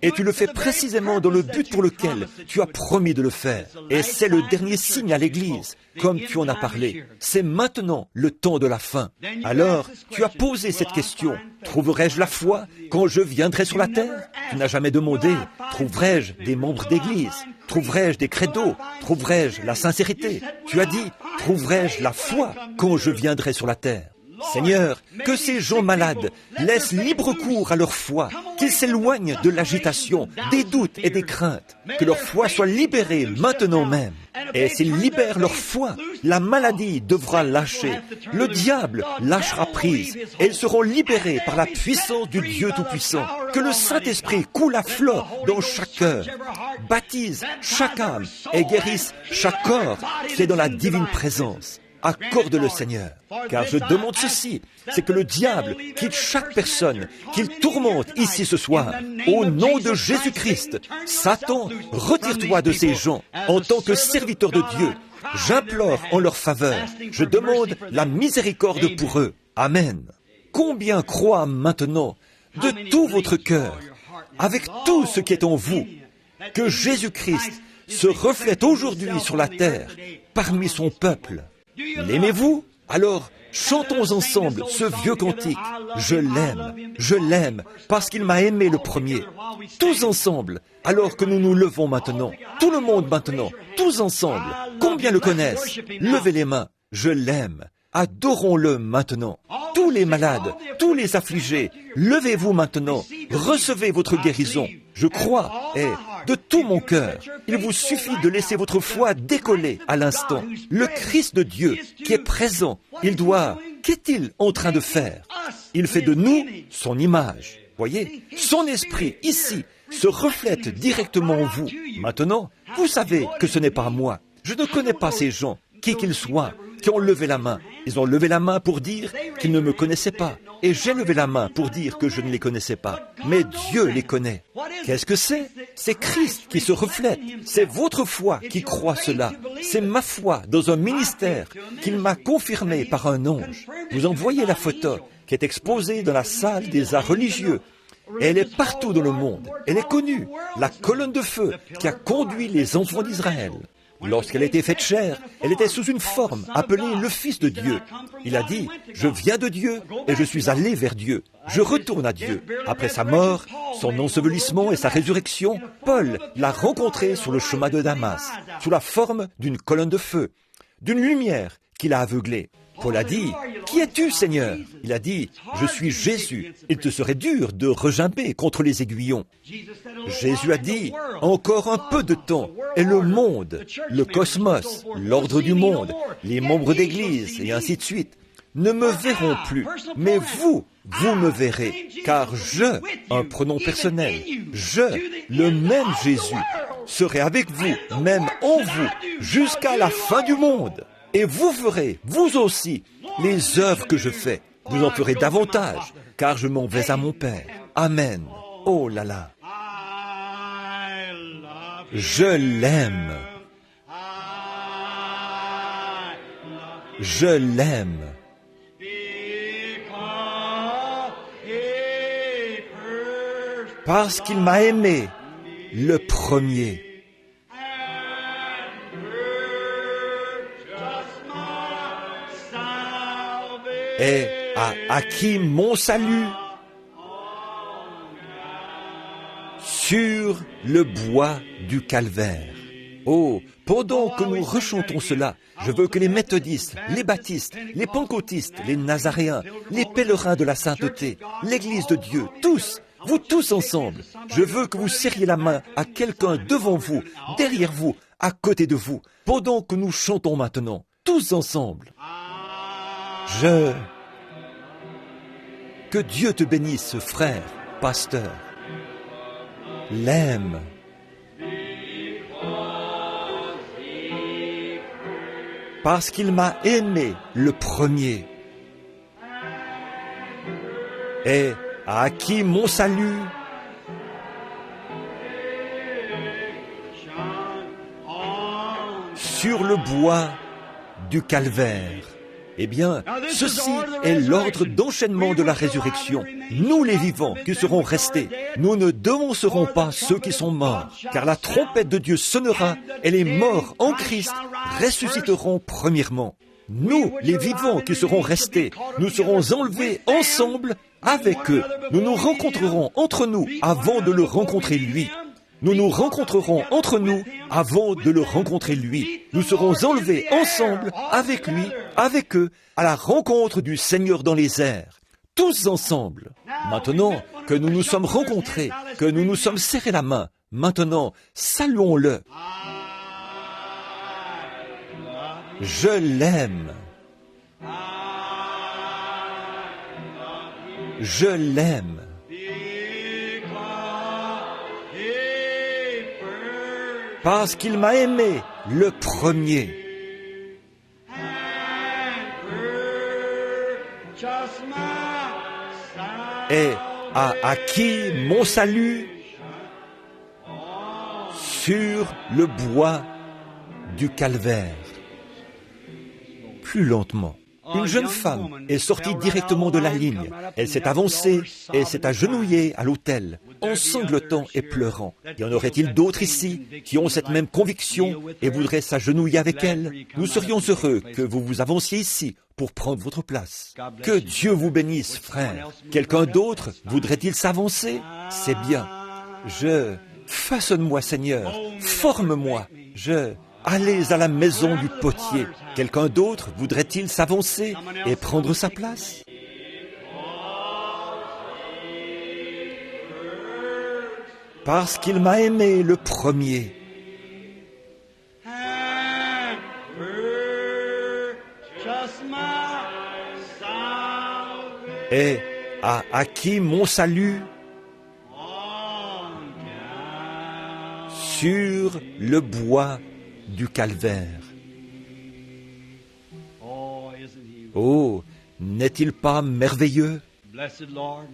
Speaker 1: Et tu le fais précisément dans le but pour lequel tu as promis de le faire. Et c'est le dernier signe à l'Église, comme tu en as parlé. C'est maintenant le temps de la fin. Alors, tu as posé cette question. Trouverai-je la foi quand je viendrai sur la terre? Tu n'as jamais demandé. Trouverai-je des membres d'Église? Trouverai-je des credos? Trouverai-je la sincérité? Tu as dit, trouverai-je la foi quand je viendrai sur la terre? Seigneur, que ces gens malades laissent libre cours à leur foi, qu'ils s'éloignent de l'agitation, des doutes et des craintes, que leur foi soit libérée maintenant même. Et s'ils libèrent leur foi, la maladie devra lâcher, le diable lâchera prise, et ils seront libérés par la puissance du Dieu Tout-Puissant. Que le Saint-Esprit coule à flot dans chaque cœur, baptise chaque âme et guérisse chaque corps qui est dans la divine présence. Accorde-le, Seigneur, car je demande ceci, c'est que le diable quitte chaque personne qu'il tourmente ici ce soir. Au nom de Jésus-Christ, Satan, retire-toi de ces gens en tant que serviteur de Dieu. J'implore en leur faveur, je demande la miséricorde pour eux. Amen. Combien croient maintenant, de tout votre cœur, avec tout ce qui est en vous, que Jésus-Christ se reflète aujourd'hui sur la terre, parmi son peuple. L'aimez-vous? Alors, chantons ensemble ce vieux cantique. Je l'aime, parce qu'il m'a aimé le premier. Tous ensemble, alors que nous nous levons maintenant. Tout le monde maintenant, tous ensemble. Combien le connaissent? Levez les mains. Je l'aime. Adorons-le maintenant. Tous les malades, tous les affligés, levez-vous maintenant. Recevez votre guérison. Je crois, et de tout mon cœur, il vous suffit de laisser votre foi décoller à l'instant. Le Christ de Dieu qui est présent, qu'est-il en train de faire? Il fait de nous son image. Voyez, son esprit ici se reflète directement en vous. Maintenant, vous savez que ce n'est pas moi. Je ne connais pas ces gens, qui qu'ils soient, qui ont levé la main. Ils ont levé la main pour dire qu'ils ne me connaissaient pas. Et j'ai levé la main pour dire que je ne les connaissais pas. Mais Dieu les connaît. Qu'est-ce que c'est? C'est Christ qui se reflète. C'est votre foi qui croit cela. C'est ma foi dans un ministère qu'il m'a confirmé par un ange. Vous en voyez la photo qui est exposée dans la salle des arts religieux. Et elle est partout dans le monde. Elle est connue. La colonne de feu qui a conduit les enfants d'Israël. Lorsqu'elle a été faite chair, elle était sous une forme appelée le Fils de Dieu. Il a dit, je viens de Dieu et je suis allé vers Dieu. Je retourne à Dieu. Après sa mort, son ensevelissement et sa résurrection, Paul l'a rencontré sur le chemin de Damas, sous la forme d'une colonne de feu, d'une lumière qui l'a aveuglé. Paul a dit, « Qui es-tu, Seigneur ?» Il a dit, « Je suis Jésus. Il te serait dur de regimber contre les aiguillons. » Jésus a dit, « Encore un peu de temps, et le monde, le cosmos, l'ordre du monde, les membres d'Église, et ainsi de suite, ne me verront plus. Mais vous me verrez, car un pronom personnel, le même Jésus, serai avec vous, même en vous, jusqu'à la fin du monde. Et vous ferez, vous aussi, les œuvres que je fais. Vous en ferez davantage, car je m'en vais à mon Père. Amen. Oh là là. Je l'aime. Je l'aime. Parce qu'il m'a aimé le premier. Et a acquis mon salut sur le bois du calvaire. Oh, pendant que nous rechantons cela, je veux que les méthodistes, les baptistes, les pentecôtistes, les nazaréens, les pèlerins de la sainteté, l'Église de Dieu, tous, vous tous ensemble, je veux que vous serriez la main à quelqu'un devant vous, derrière vous, à côté de vous, pendant que nous chantons maintenant, tous ensemble. Que Dieu te bénisse, frère, pasteur. L'aime. Parce qu'il m'a aimé le premier. Et a acquis mon salut sur le bois du calvaire. Eh bien, ceci est l'ordre d'enchaînement de la résurrection. Nous, les vivants, qui serons restés, nous ne devancerons pas ceux qui sont morts, car la trompette de Dieu sonnera et les morts en Christ ressusciteront premièrement. Nous, les vivants qui serons restés, nous serons enlevés ensemble avec eux. Nous nous rencontrerons entre nous avant de le rencontrer lui. Nous nous rencontrerons entre nous avant de le rencontrer lui. Nous serons enlevés ensemble avec lui, avec eux, à la rencontre du Seigneur dans les airs. Tous ensemble. Maintenant que nous nous sommes rencontrés, que nous nous sommes serrés la main, maintenant, saluons-le. Je l'aime. Je l'aime. Parce qu'il m'a aimé le premier. Et a acquis mon salut sur le bois du calvaire. Plus lentement. Une jeune femme est sortie directement de la ligne. Elle s'est avancée et s'est agenouillée à l'autel, en sanglotant et pleurant. Y en aurait-il d'autres ici qui ont cette même conviction et voudraient s'agenouiller avec elle? Nous serions heureux que vous vous avanciez ici pour prendre votre place. Que Dieu vous bénisse, frère. Quelqu'un d'autre voudrait-il s'avancer? C'est bien. Façonne-moi, Seigneur. Forme-moi. Allez à la maison du potier. Quelqu'un d'autre voudrait-il s'avancer et prendre sa place? Parce qu'il m'a aimé le premier. Et a acquis mon salut sur le bois du calvaire. Oh, n'est-il pas merveilleux?
Speaker 2: Blessed Lord,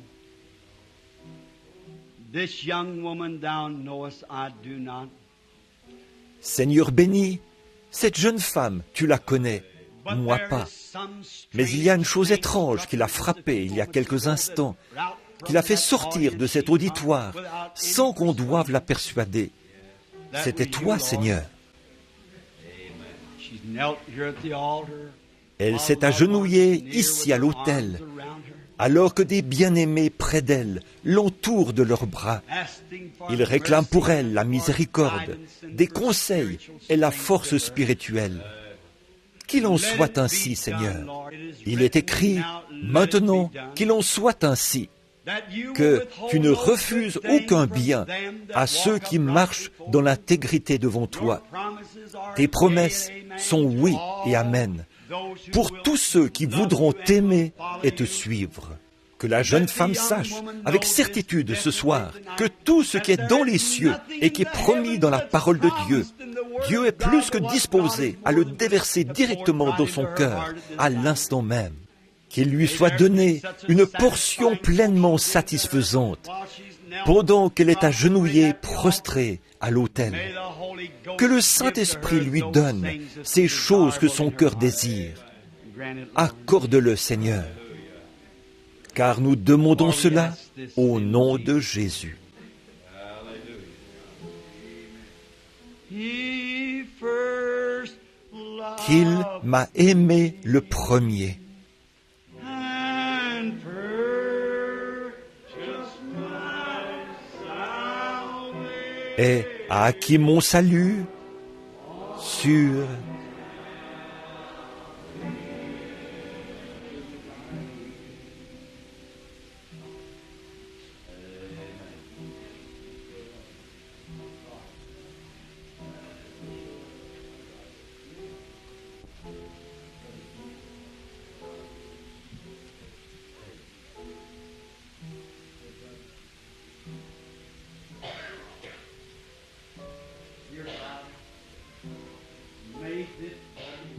Speaker 2: this young woman thou knowest I do not.
Speaker 1: Seigneur béni, cette jeune femme, tu la connais, moi pas. Mais il y a une chose étrange qui l'a frappée il y a quelques instants, qui l'a fait sortir de cet auditoire sans qu'on doive la persuader. C'était toi, Seigneur. Elle s'est agenouillée ici à l'autel, alors que des bien-aimés près d'elle l'entourent de leurs bras. Ils réclament pour elle la miséricorde, des conseils et la force spirituelle. Qu'il en soit ainsi, Seigneur. Il est écrit maintenant qu'il en soit ainsi, que tu ne refuses aucun bien à ceux qui marchent dans l'intégrité devant toi. Tes promesses sont oui et amen pour tous ceux qui voudront t'aimer et te suivre. Que la jeune femme sache avec certitude ce soir que tout ce qui est dans les cieux et qui est promis dans la parole de Dieu, Dieu est plus que disposé à le déverser directement dans son cœur à l'instant même. Qu'il lui soit donné une portion pleinement satisfaisante pendant qu'elle est agenouillée, prostrée à l'autel. Que le Saint-Esprit lui donne ces choses que son cœur désire. Accorde-le, Seigneur, car nous demandons cela au nom de Jésus. Qu'il m'a aimé le premier. Et a acquis mon salut sur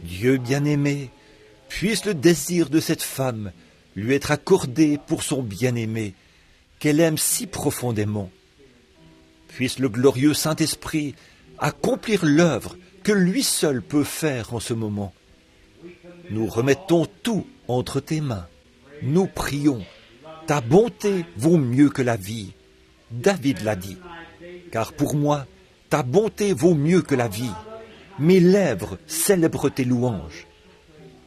Speaker 1: Dieu bien-aimé, puisse le désir de cette femme lui être accordé pour son bien-aimé, qu'elle aime si profondément. Puisse le glorieux Saint-Esprit accomplir l'œuvre que lui seul peut faire en ce moment. Nous remettons tout entre tes mains. Nous prions. Ta bonté vaut mieux que la vie. David l'a dit. Car pour moi, ta bonté vaut mieux que la vie. Mes lèvres célèbrent tes louanges.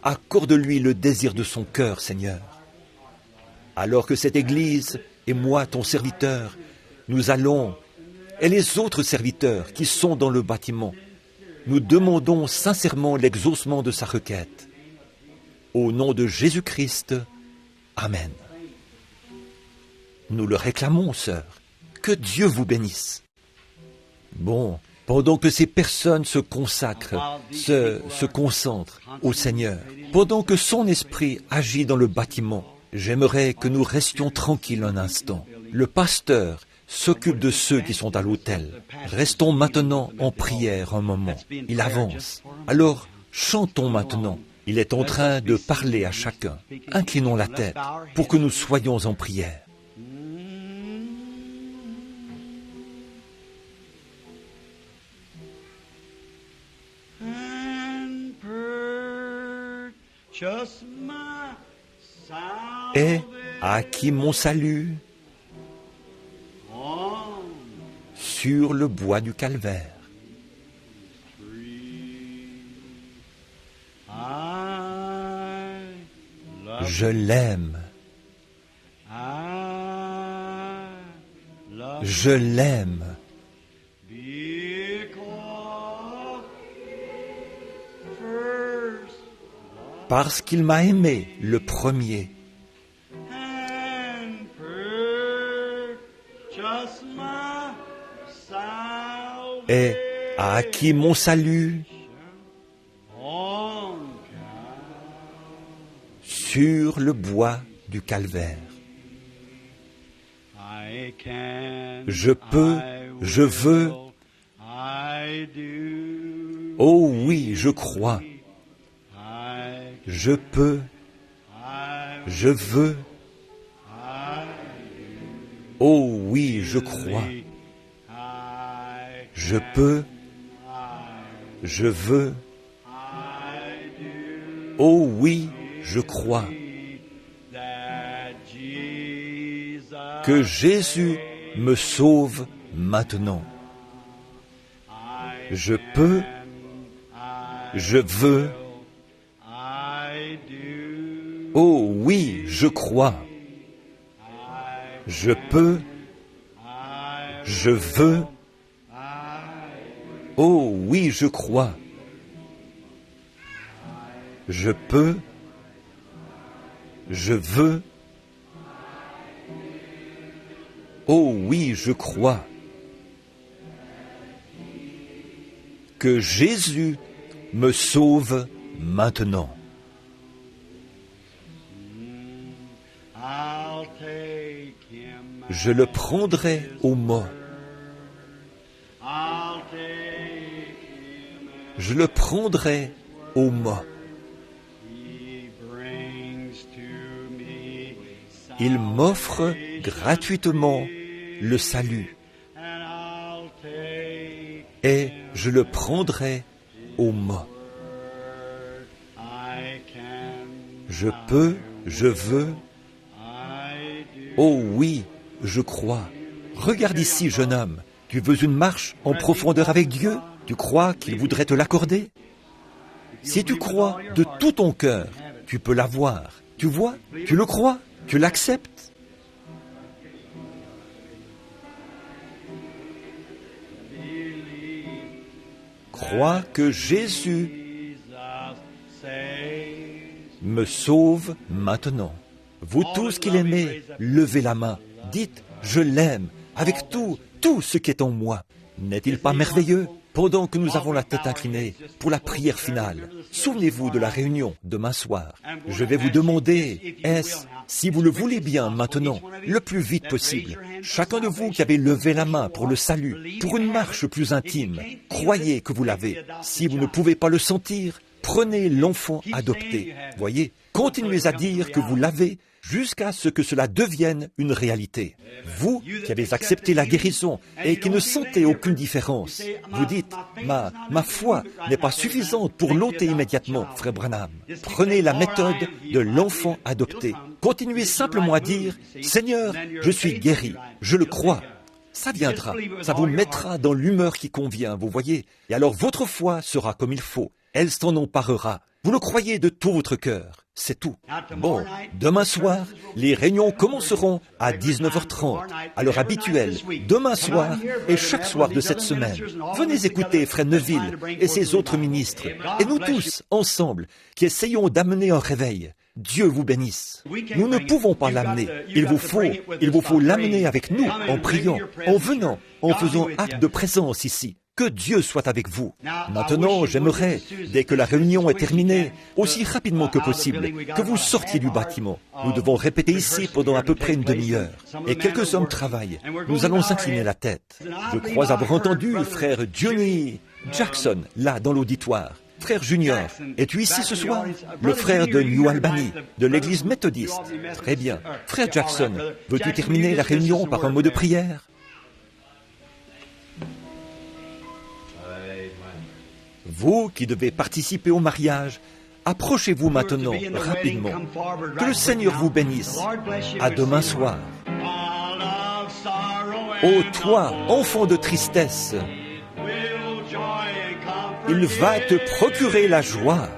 Speaker 1: Accorde-lui le désir de son cœur, Seigneur. Alors que cette Église, et moi, ton serviteur, nous allons, et les autres serviteurs qui sont dans le bâtiment, nous demandons sincèrement l'exaucement de sa requête. Au nom de Jésus-Christ, Amen. Nous le réclamons, sœur. Que Dieu vous bénisse. Bon, pendant que ces personnes se consacrent, se concentrent au Seigneur, pendant que son esprit agit dans le bâtiment, j'aimerais que nous restions tranquilles un instant. Le pasteur s'occupe de ceux qui sont à l'autel. Restons maintenant en prière un moment. Il avance. Alors, chantons maintenant. Il est en train de parler à chacun. Inclinons la tête pour que nous soyons en prière. ait acquis mon salut sur le bois du calvaire. Je l'aime. Je l'aime. Parce qu'il m'a aimé le premier. Et a acquis mon salut sur le bois du calvaire. Je peux, je veux. Oh oui, je crois. Je peux, je veux. Oh oui, je crois. Je peux, je veux. Oh oui, je crois. Que Jésus me sauve maintenant. Je peux, je veux. Oh oui, je crois. Je peux, je veux. Oh oui, je crois. Je peux, je veux. Oh oui, je crois. Que Jésus me sauve maintenant. Je le prendrai au mot. Je le prendrai au mot. Il m'offre gratuitement le salut. Et je le prendrai au mot. Je peux, je veux. Oh oui, je crois. Regarde ici, jeune homme. Tu veux une marche en profondeur avec Dieu? Tu crois qu'il voudrait te l'accorder? Si tu crois de tout ton cœur, tu peux l'avoir. Tu vois? Tu le crois? Tu l'acceptes? Crois que Jésus me sauve maintenant. Vous tous qui l'aimez, levez la main. Dites, je l'aime, avec tout ce qui est en moi. N'est-il pas merveilleux? Pendant que nous avons la tête inclinée pour la prière finale, souvenez-vous de la réunion demain soir. Je vais vous demander, si vous le voulez bien maintenant, le plus vite possible, chacun de vous qui avez levé la main pour le salut, pour une marche plus intime, croyez que vous l'avez. Si vous ne pouvez pas le sentir, prenez l'enfant adopté. Voyez, continuez à dire que vous l'avez jusqu'à ce que cela devienne une réalité. Vous qui avez accepté la guérison et qui ne sentez aucune différence, vous dites, ma foi n'est pas suffisante pour l'ôter immédiatement, frère Branham. Prenez la méthode de l'enfant adopté. Continuez simplement à dire, Seigneur, je suis guéri, je le crois. Ça viendra, ça vous mettra dans l'humeur qui convient, vous voyez. Et alors votre foi sera comme il faut, elle s'en emparera. Vous le croyez de tout votre cœur, c'est tout. Bon, demain soir, les réunions commenceront à 19h30, à l'heure habituelle, demain soir et chaque soir de cette semaine. Venez écouter Frère Neville et ses autres ministres, et nous tous, ensemble, qui essayons d'amener un réveil. Dieu vous bénisse. Nous ne pouvons pas l'amener. Il vous faut l'amener avec nous, en priant, en venant, en faisant acte de présence ici. Que Dieu soit avec vous. Maintenant, j'aimerais, dès que la réunion est terminée, aussi rapidement que possible, que vous sortiez du bâtiment. Nous devons répéter ici pendant à peu près une demi-heure. Et quelques hommes travaillent. Nous allons incliner la tête. Je crois avoir entendu frère Johnny Jackson, là, dans l'auditoire. Frère Junior, es-tu ici ce soir? Le frère de New Albany, de l'église méthodiste. Très bien. Frère Jackson, veux-tu terminer la réunion par un mot de prière? Vous qui devez participer au mariage, Approchez-vous maintenant, rapidement. Que le Seigneur vous bénisse. À demain soir. Ô toi, enfant de tristesse, il va te procurer la joie.